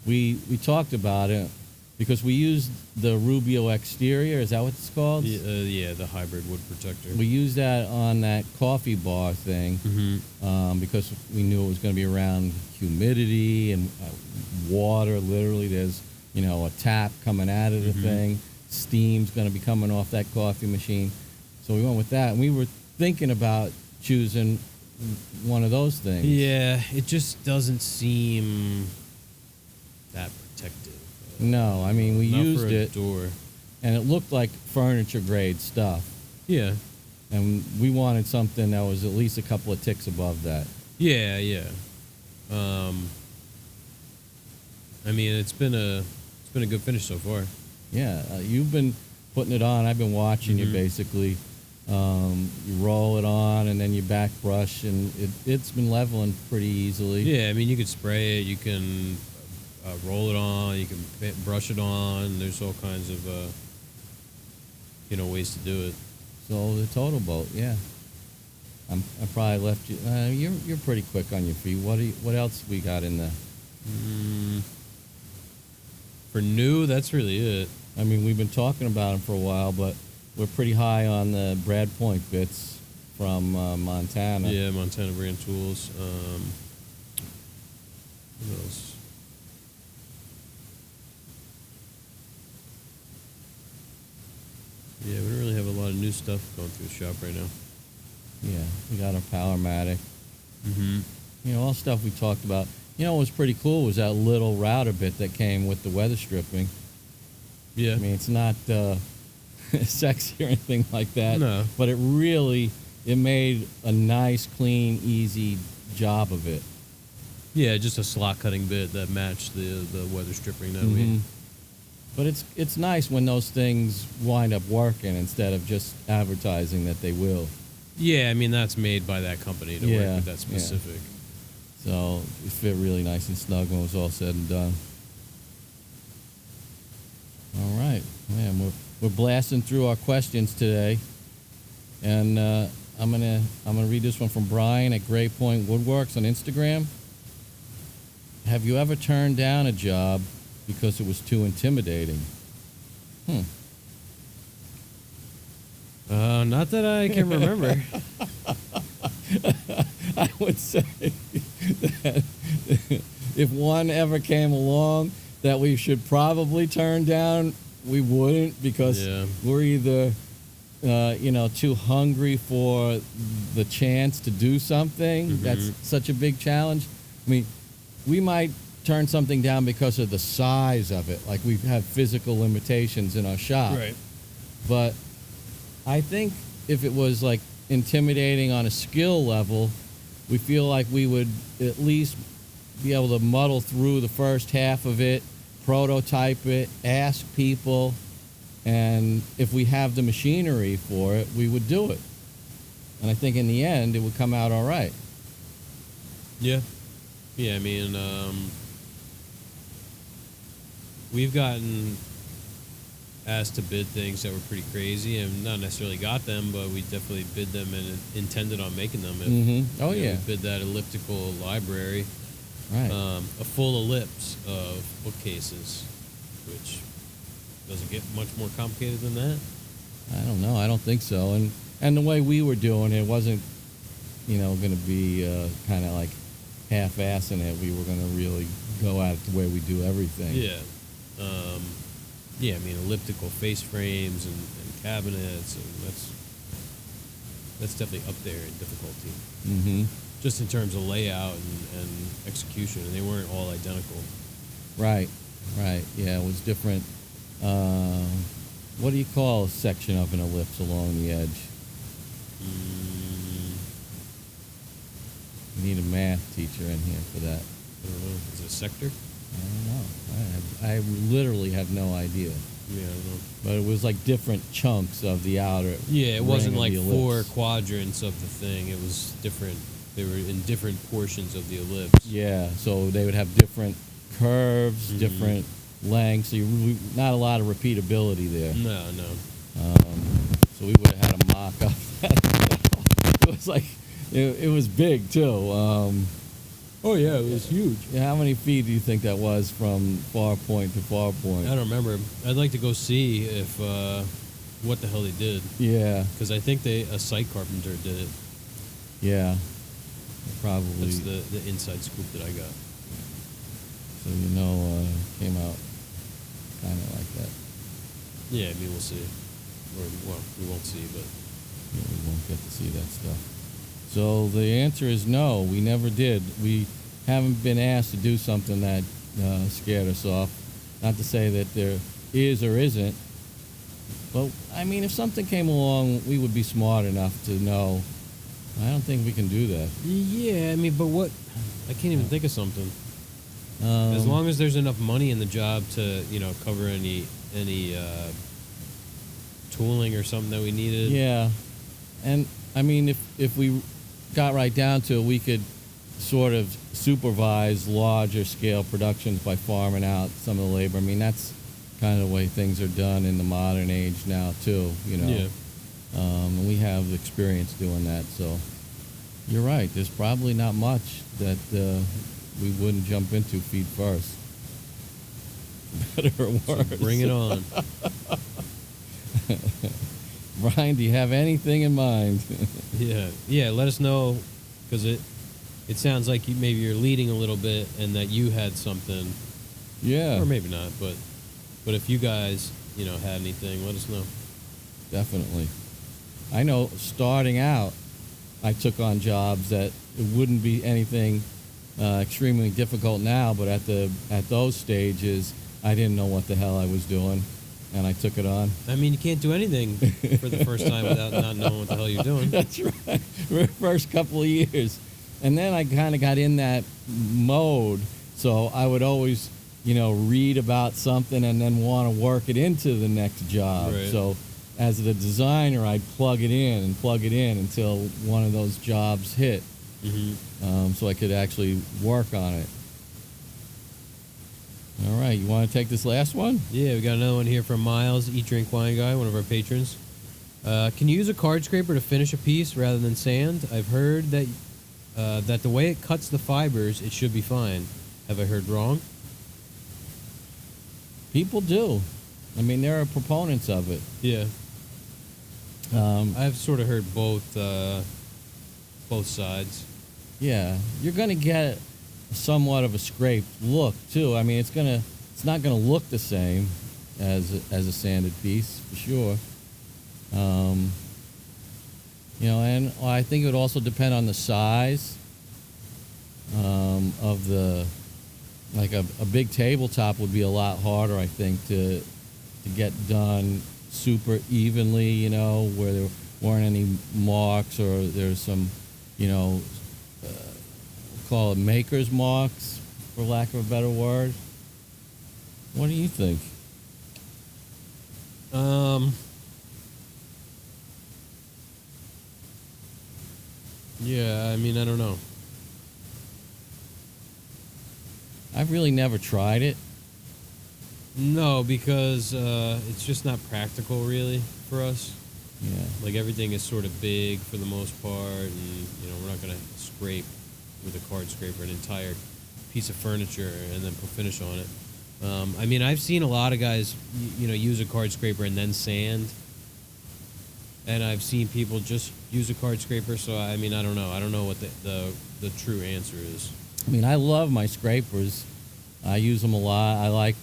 [SPEAKER 2] We talked about it because we used the Rubio exterior. Is that what it's called?
[SPEAKER 3] Yeah, the hybrid wood protector.
[SPEAKER 2] We used that on that coffee bar thing because we knew it was going to be around humidity and water. Literally, there's a tap coming out of the thing. Steam's going to be coming off that coffee machine. So we went with that. And we were thinking about choosing one of those things.
[SPEAKER 3] Yeah, it just doesn't seem that protective.
[SPEAKER 2] No, we used it.
[SPEAKER 3] Door.
[SPEAKER 2] And it looked like furniture grade stuff.
[SPEAKER 3] Yeah.
[SPEAKER 2] And we wanted something that was at least a couple of ticks above that.
[SPEAKER 3] Yeah. It's been a good finish so far.
[SPEAKER 2] Yeah, you've been putting it on. I've been watching you basically. You roll it on and then you back brush, and it's been leveling pretty easily.
[SPEAKER 3] Yeah, you can spray it, you can roll it on, you can brush it on. There's all kinds of ways to do it.
[SPEAKER 2] So the Total Boat, yeah. I probably left you. You're pretty quick on your feet. What else we got in there?
[SPEAKER 3] For new, that's really it.
[SPEAKER 2] We've been talking about them for a while, but we're pretty high on the Brad Point bits from Montana.
[SPEAKER 3] Yeah, Montana brand tools. What else? Yeah, we don't really have a lot of new stuff going through the shop right now.
[SPEAKER 2] Yeah, we got our Powermatic. All stuff we talked about. What was pretty cool was that little router bit that came with the weather stripping.
[SPEAKER 3] Yeah.
[SPEAKER 2] It's not sexy or anything like that.
[SPEAKER 3] No.
[SPEAKER 2] But it made a nice, clean, easy job of it.
[SPEAKER 3] Yeah, just a slot cutting bit that matched the weather stripping that we...
[SPEAKER 2] But it's nice when those things wind up working instead of just advertising that they will.
[SPEAKER 3] Yeah, that's made by that company to work with that specific.
[SPEAKER 2] Yeah. So it fit really nice and snug when it was all said and done. All right, man, we're blasting through our questions today, and I'm gonna read this one from Brian at Gray Point Woodworks on Instagram. Have you ever turned down a job because it was too intimidating?
[SPEAKER 3] Not that I can remember.
[SPEAKER 2] I would say that if one ever came along that we should probably turn down, we wouldn't, because we're either too hungry for the chance to do something that's such a big challenge. We might turn something down because of the size of it, like we have physical limitations in our shop.
[SPEAKER 3] Right.
[SPEAKER 2] But I think if it was like intimidating on a skill level, we feel like we would at least be able to muddle through the first half of it, prototype it, ask people, and if we have the machinery for it, we would do it. And I think in the end, it would come out all right.
[SPEAKER 3] Yeah. Yeah, we've gotten asked to bid things that were pretty crazy, and not necessarily got them, but we definitely bid them and intended on making them.
[SPEAKER 2] We bid
[SPEAKER 3] that elliptical library,
[SPEAKER 2] right?
[SPEAKER 3] A full ellipse of bookcases, which doesn't get much more complicated than that.
[SPEAKER 2] I don't know. I don't think so. And the way we were doing it wasn't, going to be kind of like half-assing it. We were going to really go at it the way we do everything.
[SPEAKER 3] Yeah. Yeah, I mean elliptical face frames and cabinets, and that's definitely up there in difficulty.
[SPEAKER 2] Mm-hmm.
[SPEAKER 3] Just in terms of layout and execution, and they weren't all identical.
[SPEAKER 2] Right. Yeah, it was different. What do you call a section of an ellipse along the edge? You need a math teacher in here for that.
[SPEAKER 3] I don't know. Is it a sector?
[SPEAKER 2] I don't know. I literally have no idea.
[SPEAKER 3] Yeah, I don't know.
[SPEAKER 2] But it was like different chunks of the outer.
[SPEAKER 3] Yeah, it wasn't like
[SPEAKER 2] ellipse.
[SPEAKER 3] 4 quadrants of the thing. It was different. They were in different portions of the ellipse.
[SPEAKER 2] Yeah, so they would have different curves, different lengths. So not a lot of repeatability there.
[SPEAKER 3] No.
[SPEAKER 2] So we would have had a mock up. It was like, it was big too.
[SPEAKER 3] Oh yeah, it was huge.
[SPEAKER 2] How many feet do you think that was from far point to far point?
[SPEAKER 3] I don't remember. I'd like to go see if what the hell they did.
[SPEAKER 2] Yeah.
[SPEAKER 3] Because I think a site carpenter did it.
[SPEAKER 2] Yeah. Probably.
[SPEAKER 3] That's the inside scoop that I got.
[SPEAKER 2] So came out kind of like that.
[SPEAKER 3] Yeah, I mean we'll see. Or well, we won't see, but
[SPEAKER 2] yeah, we won't get to see that stuff. So the answer is no, we never did. We haven't been asked to do something that scared us off. Not to say that there is or isn't. But, I mean, if something came along, we would be smart enough to know. I don't think we can do that.
[SPEAKER 3] Yeah, I mean, but what? I can't even think of something. As long as there's enough money in the job to, cover any tooling or something that we needed.
[SPEAKER 2] Yeah. And, I mean, if we got right down to it, we could sort of supervise larger scale productions by farming out some of the labor. I mean, that's kind of the way things are done in the modern age now, too,
[SPEAKER 3] Yeah.
[SPEAKER 2] And we have experience doing that, so you're right. There's probably not much that we wouldn't jump into feet first. Better or worse.
[SPEAKER 3] So bring it on.
[SPEAKER 2] Brian, do you have anything in mind?
[SPEAKER 3] Yeah. Let us know, because it sounds like maybe you're leading a little bit, and that you had something.
[SPEAKER 2] Yeah.
[SPEAKER 3] Or maybe not, but if you guys had anything, let us know.
[SPEAKER 2] Definitely. I know starting out, I took on jobs that it wouldn't be anything extremely difficult now, but at those stages, I didn't know what the hell I was doing. And I took it on.
[SPEAKER 3] I mean, you can't do anything for the first time without not knowing what the hell you're doing.
[SPEAKER 2] That's right. For the first couple of years. And then I kind of got in that mode. So I would always, read about something and then want to work it into the next job.
[SPEAKER 3] Right.
[SPEAKER 2] So as the designer, I'd plug it in until one of those jobs hit.
[SPEAKER 3] Mm-hmm.
[SPEAKER 2] So I could actually work on it. All right, you want to take this last one?
[SPEAKER 3] Yeah, we got another one here from Miles, Eat Drink Wine Guy, one of our patrons. Can you use a card scraper to finish a piece rather than sand? I've heard that the way it cuts the fibers, it should be fine. Have I heard wrong?
[SPEAKER 2] People do. I mean, there are proponents of it.
[SPEAKER 3] Yeah. I've sort of heard both sides.
[SPEAKER 2] Yeah, you're going to get somewhat of a scraped look too. I mean, it's not gonna look the same as a sanded piece for sure. And I think it would also depend on the size of the. Like a big tabletop would be a lot harder, I think, to get done super evenly. Where there weren't any marks or there's some, call it maker's marks, for lack of a better word. What do you think?
[SPEAKER 3] Yeah, I mean, I don't know.
[SPEAKER 2] I've really never tried it.
[SPEAKER 3] No, because it's just not practical, really, for us.
[SPEAKER 2] Yeah.
[SPEAKER 3] Like, everything is sort of big for the most part, and, we're not going to scrape with a card scraper an entire piece of furniture and then put finish on it. I mean, I've seen a lot of guys, use a card scraper and then sand. And I've seen people just use a card scraper, so, I mean, I don't know. I don't know what the true answer is. I
[SPEAKER 2] mean, I love my scrapers. I use them a lot. I like,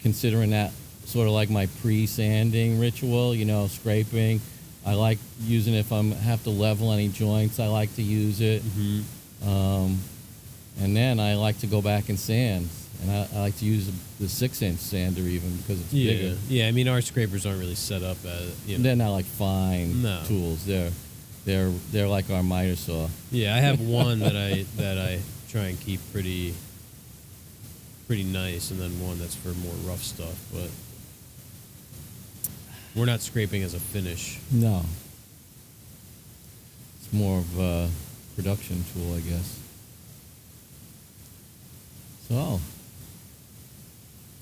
[SPEAKER 2] considering that sort of like my pre-sanding ritual, scraping. I like using it if I have to level any joints. I like to use it. Mm-hmm. And then I like to go back and sand. And I like to use the 6-inch sander even because it's bigger.
[SPEAKER 3] Yeah, I mean, our scrapers aren't really set up as,
[SPEAKER 2] They're not like fine tools. They're like our miter saw.
[SPEAKER 3] Yeah, I have one that I try and keep pretty nice, and then one that's for more rough stuff. But we're not scraping as a finish.
[SPEAKER 2] No. It's more of a production tool, I guess. So,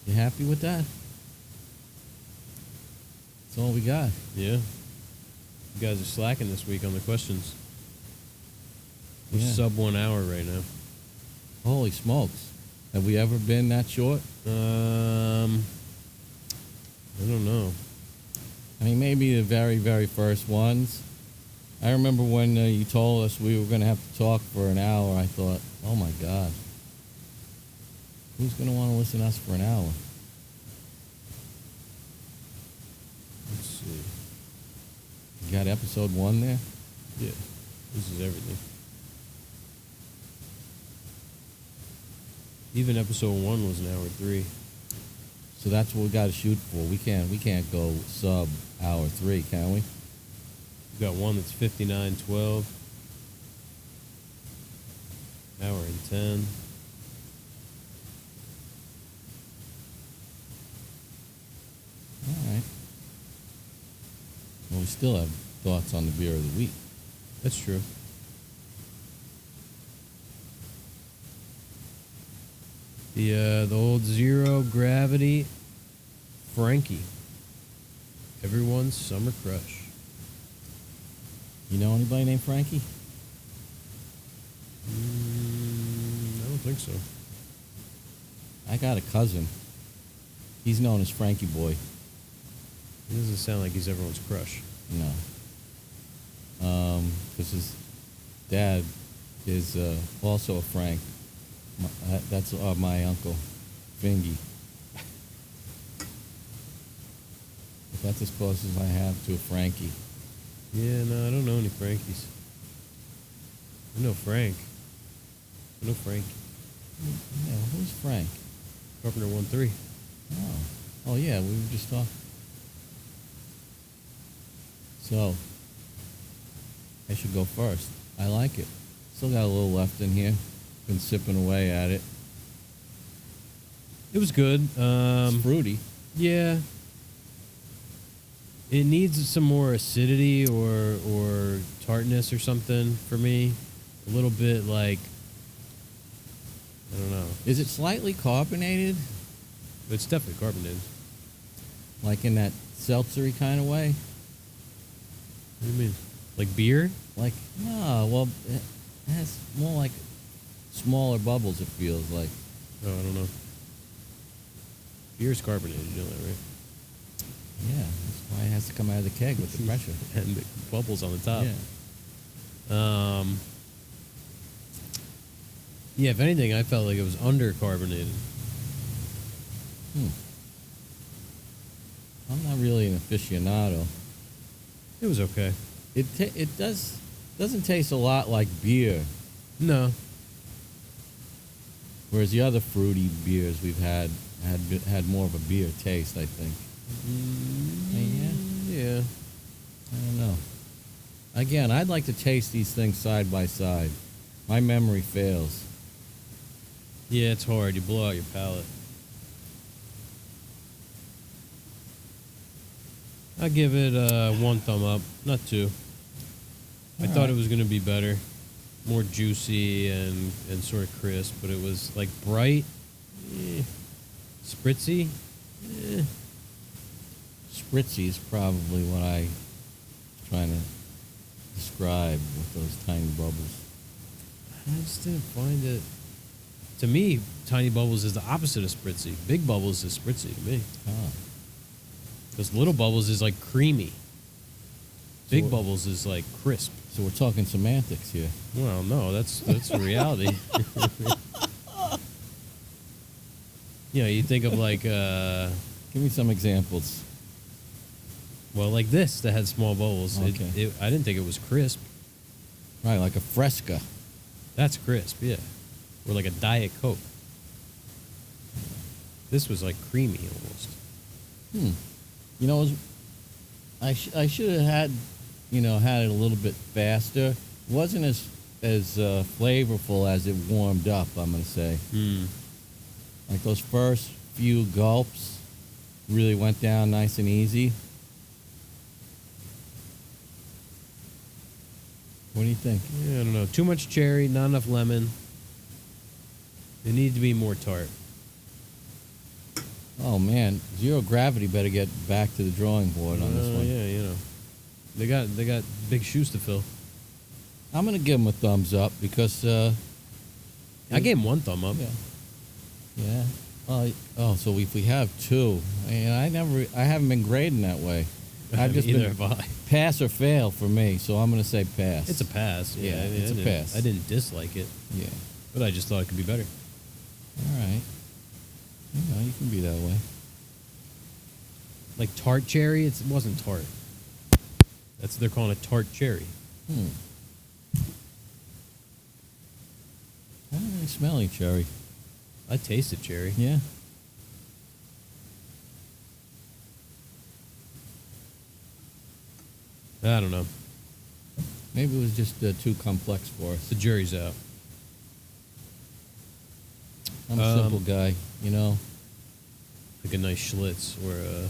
[SPEAKER 2] you happy with that? That's all we got.
[SPEAKER 3] Yeah. You guys are slacking this week on the questions. We're sub 1 hour right now.
[SPEAKER 2] Holy smokes. Have we ever been that short?
[SPEAKER 3] I don't know.
[SPEAKER 2] I mean, maybe the very, very first ones. I remember when you told us we were going to have to talk for an hour, I thought, oh my God. Who's going to want to listen to us for an hour?
[SPEAKER 3] Let's see.
[SPEAKER 2] You got episode 1 there?
[SPEAKER 3] Yeah. This is everything. Even episode 1 was an hour 3.
[SPEAKER 2] So that's what we got to shoot for. We can't go sub hour 3, can we?
[SPEAKER 3] We've got one that's 59:12. Hour and 10.
[SPEAKER 2] All right. Well, we still have thoughts on the beer of the week.
[SPEAKER 3] That's true. The old Zero Gravity Frankie. Everyone's summer crush.
[SPEAKER 2] You know anybody named Frankie?
[SPEAKER 3] I don't think so.
[SPEAKER 2] I got a cousin. He's known as Frankie Boy.
[SPEAKER 3] He doesn't sound like he's everyone's crush.
[SPEAKER 2] No. Because his dad is also a Frank. That's my uncle, Fingy. But that's as close as I have to a Frankie.
[SPEAKER 3] Yeah, no, I don't know any Frankies. I know Frank. I know Frank.
[SPEAKER 2] Yeah, who's Frank?
[SPEAKER 3] Carpenter 1-3.
[SPEAKER 2] Oh, yeah, we were just talking. So, I should go first. I like it. Still got a little left in here. Been sipping away at it.
[SPEAKER 3] It was good.
[SPEAKER 2] It's fruity.
[SPEAKER 3] Yeah. It needs some more acidity or tartness or something for me. A little bit like, I don't know.
[SPEAKER 2] Is it slightly carbonated?
[SPEAKER 3] It's definitely carbonated.
[SPEAKER 2] Like in that seltzery kind of way?
[SPEAKER 3] What do you mean? Like beer?
[SPEAKER 2] Like, no, well, it has more like smaller bubbles, it feels like.
[SPEAKER 3] Oh, I don't know. Beer's carbonated, you know that, right?
[SPEAKER 2] Yeah, that's why it has to come out of the keg with the pressure.
[SPEAKER 3] And the bubbles on the top.
[SPEAKER 2] Yeah.
[SPEAKER 3] Yeah, if anything, I felt like it was undercarbonated.
[SPEAKER 2] I'm not really an aficionado.
[SPEAKER 3] It was okay.
[SPEAKER 2] It doesn't taste a lot like beer.
[SPEAKER 3] No.
[SPEAKER 2] Whereas the other fruity beers we've had more of a beer taste, I think.
[SPEAKER 3] Yeah.
[SPEAKER 2] I don't know. Again, I'd like to taste these things side by side. My memory fails.
[SPEAKER 3] Yeah, it's hard. You blow out your palate. I give it 1 thumb up, not 2. I thought it was going to be better, more juicy and sort of crisp, but it was like bright, spritzy.
[SPEAKER 2] Spritzy is probably what I was trying to describe with those tiny bubbles.
[SPEAKER 3] I just didn't find it. To me, tiny bubbles is the opposite of spritzy. Big bubbles is spritzy to me. Because little bubbles is like creamy. Big bubbles is like crisp.
[SPEAKER 2] So we're talking semantics here.
[SPEAKER 3] Well, no, that's the reality. You know, you think of like,
[SPEAKER 2] Give me some examples.
[SPEAKER 3] well, like this that had small bowls.
[SPEAKER 2] Okay.
[SPEAKER 3] I didn't think it was crisp.
[SPEAKER 2] Right, like a Fresca.
[SPEAKER 3] That's crisp, yeah. Or like a Diet Coke. This was like creamy almost.
[SPEAKER 2] You know, I should have had, had it a little bit faster. It wasn't as flavorful as it warmed up, I'm going to say. Like those first few gulps really went down nice and easy. What do you think?
[SPEAKER 3] Yeah, I don't know. Too much cherry, not enough lemon. It needed to be more tart.
[SPEAKER 2] Oh man, Zero Gravity better get back to the drawing board on this one.
[SPEAKER 3] Yeah, you know, they got big shoes to fill.
[SPEAKER 2] I'm gonna give them a thumbs up because
[SPEAKER 3] I gave him one thumb up.
[SPEAKER 2] Yeah. So if we have two, and I haven't been grading that way. I've just
[SPEAKER 3] Either
[SPEAKER 2] been
[SPEAKER 3] have I.
[SPEAKER 2] pass or fail for me, so I'm gonna say pass.
[SPEAKER 3] It's a pass. Yeah,
[SPEAKER 2] Yeah,
[SPEAKER 3] I mean,
[SPEAKER 2] it's a pass.
[SPEAKER 3] I didn't dislike it.
[SPEAKER 2] Yeah.
[SPEAKER 3] But I just thought it could be better.
[SPEAKER 2] All right. You can be that way.
[SPEAKER 3] Like tart cherry, it wasn't tart. They're calling it tart cherry.
[SPEAKER 2] I don't really smell any cherry.
[SPEAKER 3] I tasted cherry.
[SPEAKER 2] Yeah.
[SPEAKER 3] I don't know.
[SPEAKER 2] Maybe it was just too complex for us.
[SPEAKER 3] The jury's out.
[SPEAKER 2] I'm a simple guy,
[SPEAKER 3] Like a nice Schlitz or a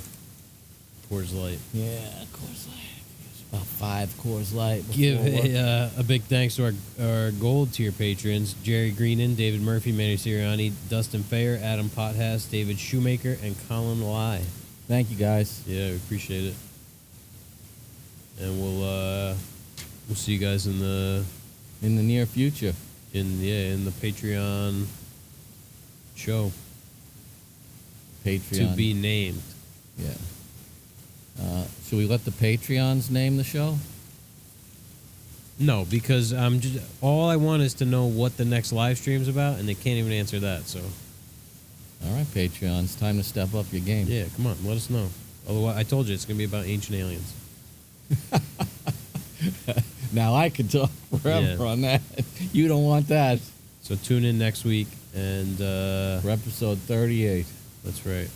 [SPEAKER 3] Coors Light.
[SPEAKER 2] Yeah, Coors Light. About 5 Coors Light.
[SPEAKER 3] Give a big thanks to our gold tier patrons: Jerry Greenan, David Murphy, Manny Sirianni, Dustin Fair, Adam Pothass, David Shoemaker, and Colin Lai.
[SPEAKER 2] Thank you, guys.
[SPEAKER 3] Yeah, we appreciate it. And we'll see you guys in the
[SPEAKER 2] near future.
[SPEAKER 3] In the Patreon show.
[SPEAKER 2] Patreon.
[SPEAKER 3] To be named.
[SPEAKER 2] Yeah. Should we let the Patreons name the show?
[SPEAKER 3] No, because all I want is to know what the next live stream's about, and they can't even answer that. So,
[SPEAKER 2] all right, Patreons, time to step up your game.
[SPEAKER 3] Yeah, come on, let us know. Otherwise, I told you it's gonna be about ancient aliens.
[SPEAKER 2] Now I could talk forever on that. You don't want that.
[SPEAKER 3] So tune in next week and
[SPEAKER 2] for episode 38.
[SPEAKER 3] That's right.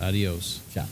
[SPEAKER 3] Adios.
[SPEAKER 2] Ciao.